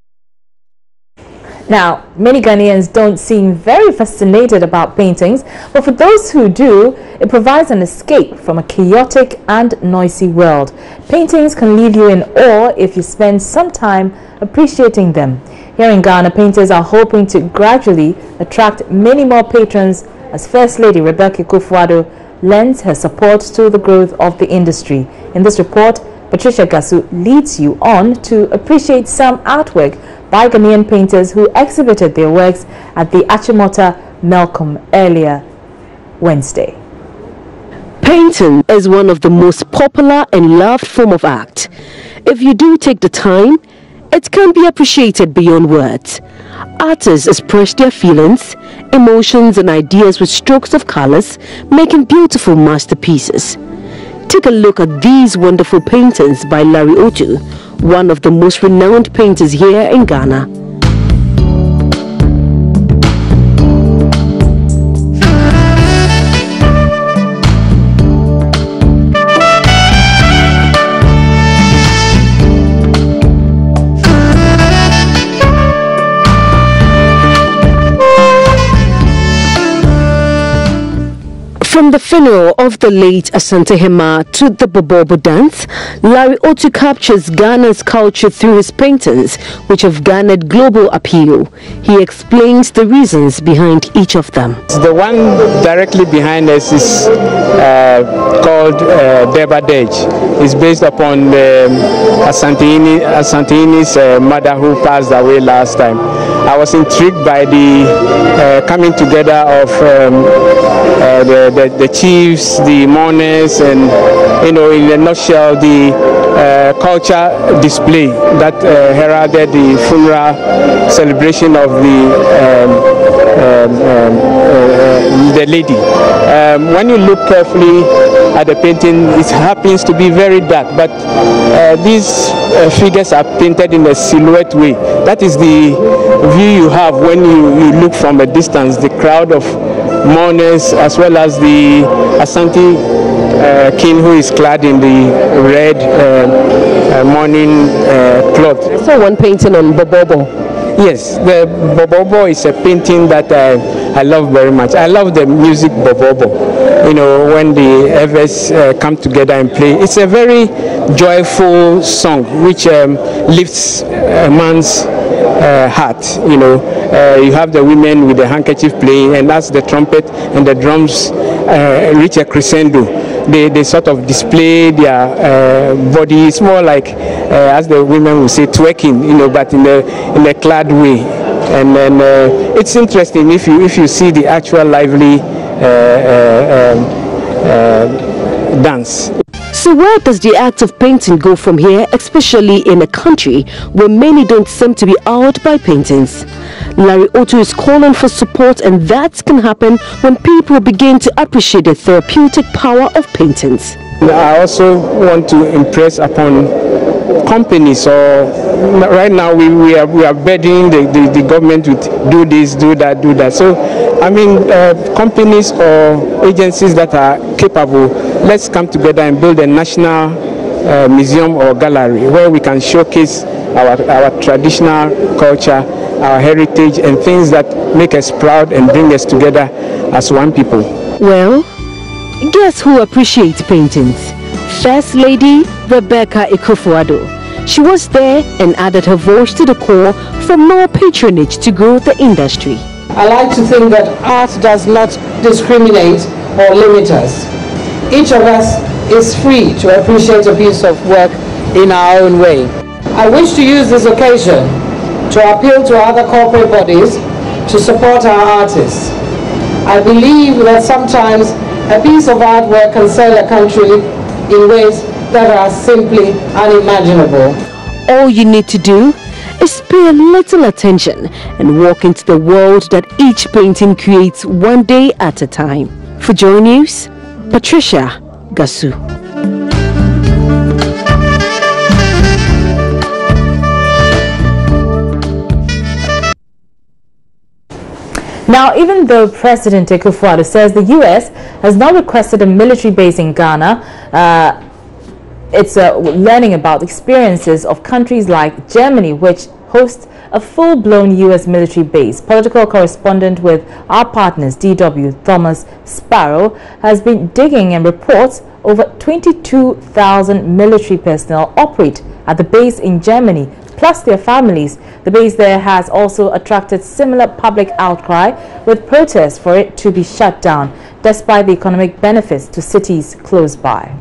S1: Now, many Ghanaians don't seem very fascinated about paintings, but for those who do, it provides an escape from a chaotic and noisy world. Paintings can leave you in awe if you spend some time appreciating them. Here in Ghana, painters are hoping to gradually attract many more patrons as First Lady Rebecca Akufo-Addo lends her support to the growth of the industry. In this report, Patricia Gasu leads you on to appreciate some artwork by Ghanaian painters who exhibited their works at the Achimota Melcombe earlier Wednesday.
S14: Painting is one of the most popular and loved form of art. If you do take the time, it can be appreciated beyond words. Artists express their feelings, emotions and ideas with strokes of colors, making beautiful masterpieces. Take a look at these wonderful paintings by Larry Otu, one of the most renowned painters here in Ghana. From the funeral of the late Asante Hema to the Bobobo dance, Larry Otu captures Ghana's culture through his paintings, which have garnered global appeal. He explains the reasons behind each of them.
S15: The one directly behind us is called Deba Dej. It's based upon Asantini's mother who passed away last time. I was intrigued by the coming together of the chiefs, the mourners, and in a nutshell, the culture display that heralded the funeral celebration of the lady. When you look carefully at the painting, it happens to be very dark, but these figures are painted in a silhouette way. That is the view you have when you look from a distance, the crowd of mourners as well as the Asante king who is clad in the red mourning cloth.
S14: I saw one painting on Bobobo.
S15: Yes, the Bobobo is a painting that I love very much. I love the music Bobobo. When the Evers come together and play, it's a very joyful song which lifts a man's heart. You have the women with the handkerchief playing, and as the trumpet and the drums reach a crescendo, they sort of display their body. It's more like, as the women will say, twerking, but in a clad way. And then it's interesting if you see the actual lively dance.
S14: So where does the act of painting go from here, especially in a country where many don't seem to be awed by paintings? Larry Otu is calling for support, and that can happen when people begin to appreciate the therapeutic power of paintings.
S15: I also want to impress upon companies, or right now we are begging the government to do this, do that. So I mean, companies or agencies that are capable, let's come together and build a national museum or gallery where we can showcase our traditional culture, our heritage, and things that make us proud and bring us together as one people.
S14: Well, guess who appreciates paintings? First Lady Rebecca Akufo-Addo. She was there and added her voice to the call for more patronage to grow the industry.
S16: I like to think that art does not discriminate or limit us. Each of us is free to appreciate a piece of work in our own way. I wish to use this occasion to appeal to other corporate bodies to support our artists. I believe that sometimes a piece of artwork can sell a country in ways that are simply unimaginable.
S14: All you need to do is pay a little attention and walk into the world that each painting creates one day at a time. For Joy News, Patricia Gasu.
S1: Now, even though President Akufo-Addo says the U.S. has now requested a military base in Ghana, it's learning about experiences of countries like Germany, which hosts a full-blown U.S. military base. Political correspondent with our partners, DW Thomas Sparrow, has been digging and reports over 22,000 military personnel operate at the base in Germany, plus their families. The base there has also attracted similar public outcry, with protests for it to be shut down, despite the economic benefits to cities close by.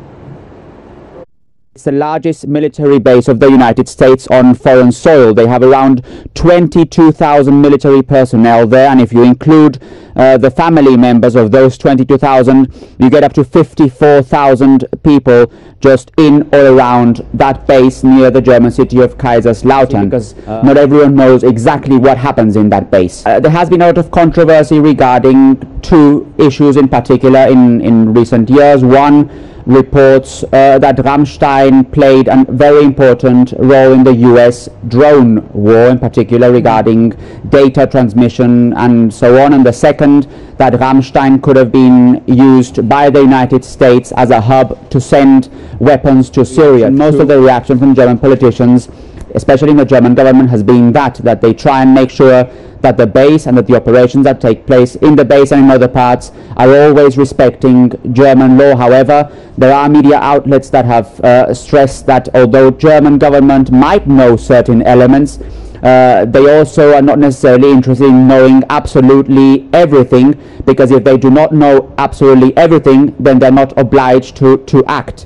S18: It's the largest military base of the United States on foreign soil. They have around 22,000 military personnel there, and if you include the family members of those 22,000, you get up to 54,000 people just in or around that base near the German city of Kaiserslautern, because not everyone knows exactly what happens in that base. There has been a lot of controversy regarding two issues in particular in recent years. One, reports that Rammstein played a very important role in the US drone war, in particular regarding data transmission and so on. And the second, that Rammstein could have been used by the United States as a hub to send weapons to Syria. And most of the reaction from German politicians, especially in the German government, has been that they try and make sure that the base and that the operations that take place in the base and in other parts are always respecting German law. However, there are media outlets that have stressed that although German government might know certain elements, they also are not necessarily interested in knowing absolutely everything, because if they do not know absolutely everything, then they're not obliged to act.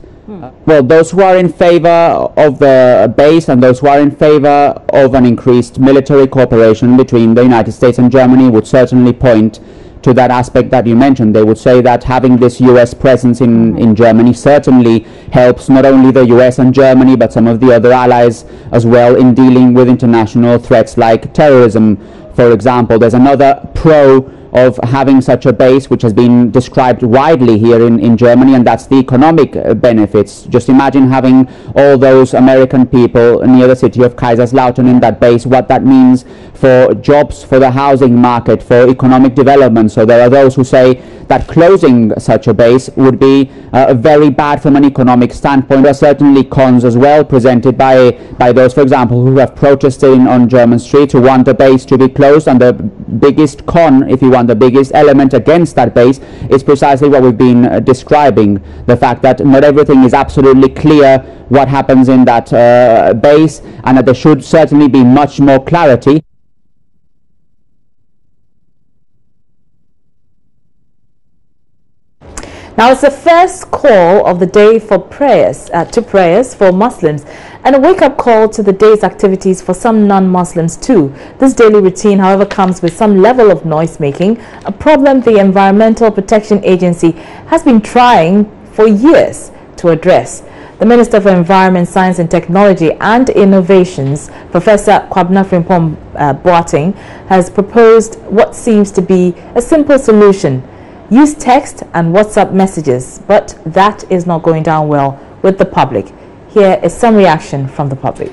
S18: Well, those who are in favor of the base and those who are in favor of an increased military cooperation between the United States and Germany would certainly point to that aspect that you mentioned. They would say that having this US presence in Germany certainly helps not only the US and Germany, but some of the other allies as well in dealing with international threats like terrorism. For example, there's another pro of having such a base which has been described widely here in Germany, and that's the economic benefits. Just imagine having all those American people near the city of Kaiserslautern in that base, what that means for jobs, for the housing market, for economic development. So there are those who say that closing such a base would be very bad from an economic standpoint. There are certainly cons as well presented by those, for example, who have protested on German streets, who want the base to be closed. And the biggest con, if you want, the biggest element against that base is precisely what we've been describing, the fact that not everything is absolutely clear what happens in that base, and that there should certainly be much more clarity.
S1: Now, it's the first call of the day for prayers, for Muslims, and a wake-up call to the day's activities for some non-Muslims too. This daily routine, however, comes with some level of noise-making, a problem the Environmental Protection Agency has been trying for years to address. The Minister for Environment, Science and Technology and Innovations, Professor Kwabena Frimpong Boateng, has proposed what seems to be a simple solution. Use text and WhatsApp messages, but that is not going down well with the public. Here is some reaction from the public.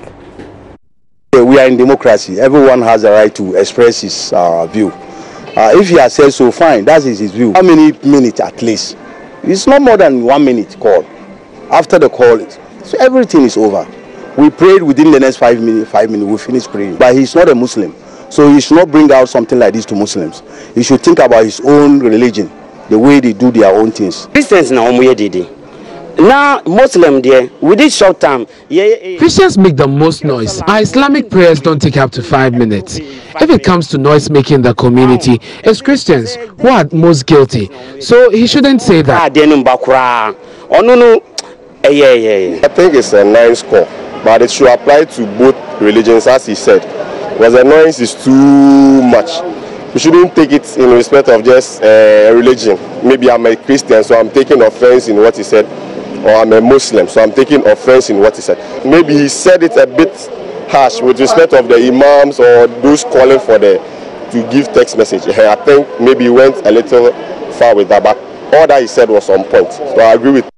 S19: We are in democracy. Everyone has a right to express his view. If he has said so, fine, that is his view. How many minutes at least? It's not more than 1 minute call. After the call, so everything is over. We prayed within the next 5 minutes, we finish praying. But he's not a Muslim, so he should not bring out something like this to Muslims. He should think about his own religion, the way they do their own things.
S20: Christians now now Muslim there within short time.
S21: Christians make the most noise. Our Islamic prayers don't take up to 5 minutes. If it comes to noise making in the community, it's Christians who are most guilty. So he shouldn't say that.
S24: I think it's a nice call, but it should apply to both religions, as he said. Because the noise is too much. We shouldn't take it in respect of just a religion. Maybe I'm a Christian, so I'm taking offense in what he said, or I'm a Muslim, so I'm taking offense in what he said. Maybe he said it a bit harsh with respect of the imams or those calling for to give text message. I think maybe he went a little far with that, but all that he said was on point. So I agree with.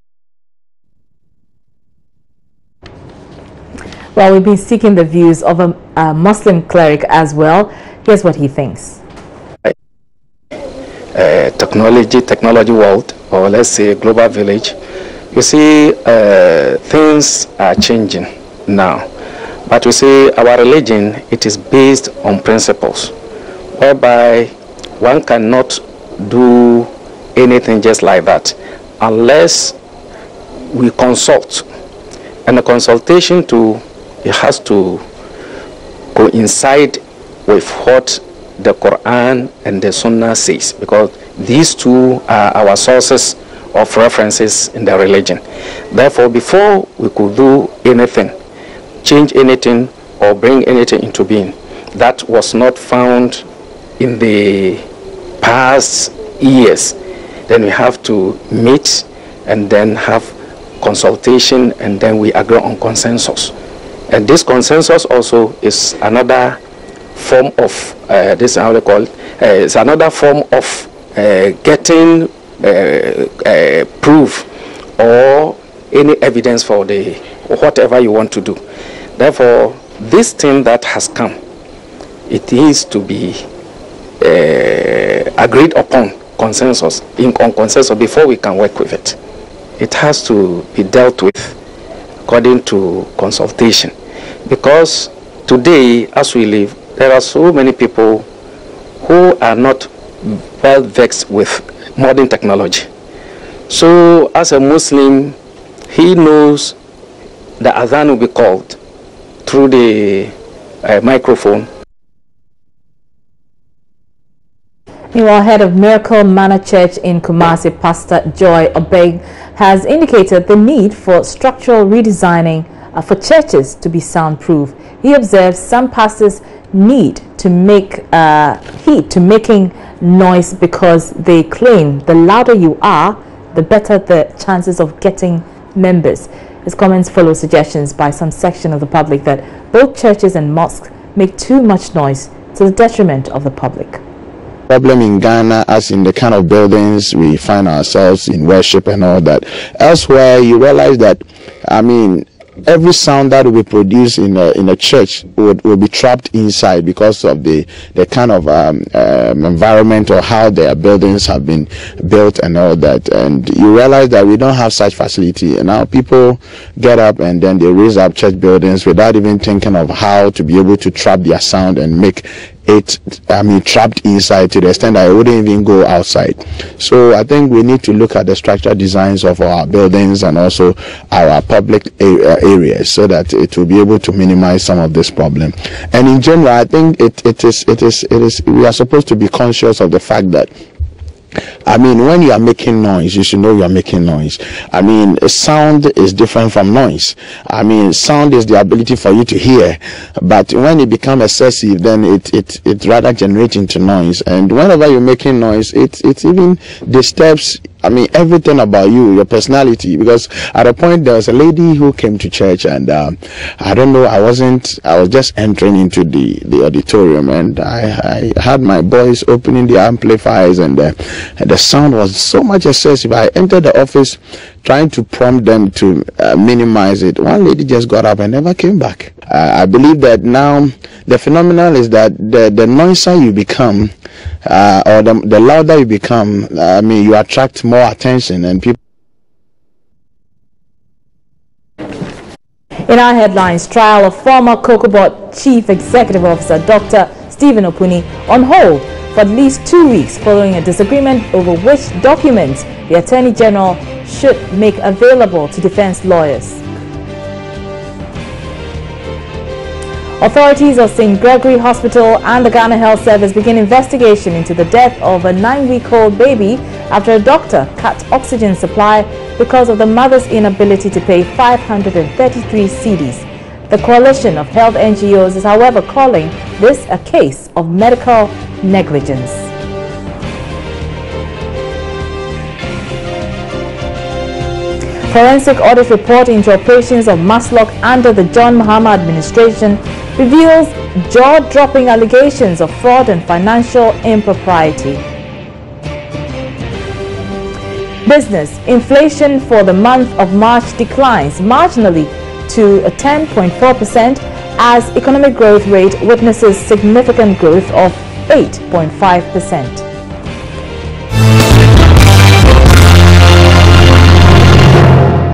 S1: Well, we've been seeking the views of a Muslim cleric as well. Here's what he thinks.
S4: technology world, or let's say global village, you see things are changing now. But you see, our religion, it is based on principles, whereby one cannot do anything just like that unless we consult. And the consultation it has to coincide with what the Quran and the Sunnah says, because these two are our sources of references in the religion. Therefore, before we could do anything, change anything, or bring anything into being that was not found in the past years, then we have to meet and then have consultation, and then we agree on consensus. And this consensus also is another form of this is how they call it. It's another form of getting proof or any evidence for the whatever you want to do. Therefore, this thing that has come, it is to be agreed upon consensus, on consensus before we can work with it. It has to be dealt with according to consultation, because today, as we live, there are so many people who are not well vexed with modern technology. So as a Muslim, he knows the adhan will be called through the microphone.
S1: Meanwhile, head of Miracle Manor Church in Kumasi, Pastor Joy Obeng, has indicated the need for structural redesigning for churches to be soundproof. He observes some pastors need to make heed to making noise because they claim the louder you are, the better the chances of getting members. His comments follow suggestions by some section of the public that both churches and mosques make too much noise to the detriment of the public.
S5: Problem in Ghana, as in the kind of buildings we find ourselves in worship and all that. Elsewhere, you realize that, I mean, every sound that we produce in a church will be trapped inside because of the kind of environment or how their buildings have been built and all that. And you realize that we don't have such facility, and now people get up and then they raise up church buildings without even thinking of how to be able to trap their sound and make it, I mean, trapped inside to the extent that it wouldn't even go outside. So I think we need to look at the structural designs of our buildings and also our public areas so that it will be able to minimize some of this problem. And in general, I think it is we are supposed to be conscious of the fact that, I mean, when you are making noise, you should know you are making noise. I mean, sound is different from noise. I mean, sound is the ability for you to hear, but when it becomes excessive, then it rather generates into noise. And whenever you're making noise, it even disturbs, I mean, everything about you, your personality. Because at a point there was a lady who came to church, and I don't know, I was just entering into the auditorium, and I had my boys opening the amplifiers, and the sound was so much excessive. I entered the office trying to prompt them to minimize it. One lady just got up and never came back. I believe that now the phenomenon is that the noisier you become, or the louder you become, I mean, you attract more attention, and people.
S1: In our headlines, trial of former COCOBOD Chief Executive Officer Dr. Stephen Opuni on hold for at least 2 weeks following a disagreement over which documents the Attorney General should make available to defense lawyers. Authorities of St. Gregory Hospital and the Ghana Health Service begin investigation into the death of a 9-week-old baby after a doctor cut oxygen supply because of the mother's inability to pay 533 cedis. The Coalition of Health NGOs is, however, calling this a case of medical negligence. Forensic audit report into operations of Maslock under the John Mahama administration reveals jaw-dropping allegations of fraud and financial impropriety. Business inflation for the month of March declines marginally to 10.4% as economic growth rate witnesses significant growth of 8.5%.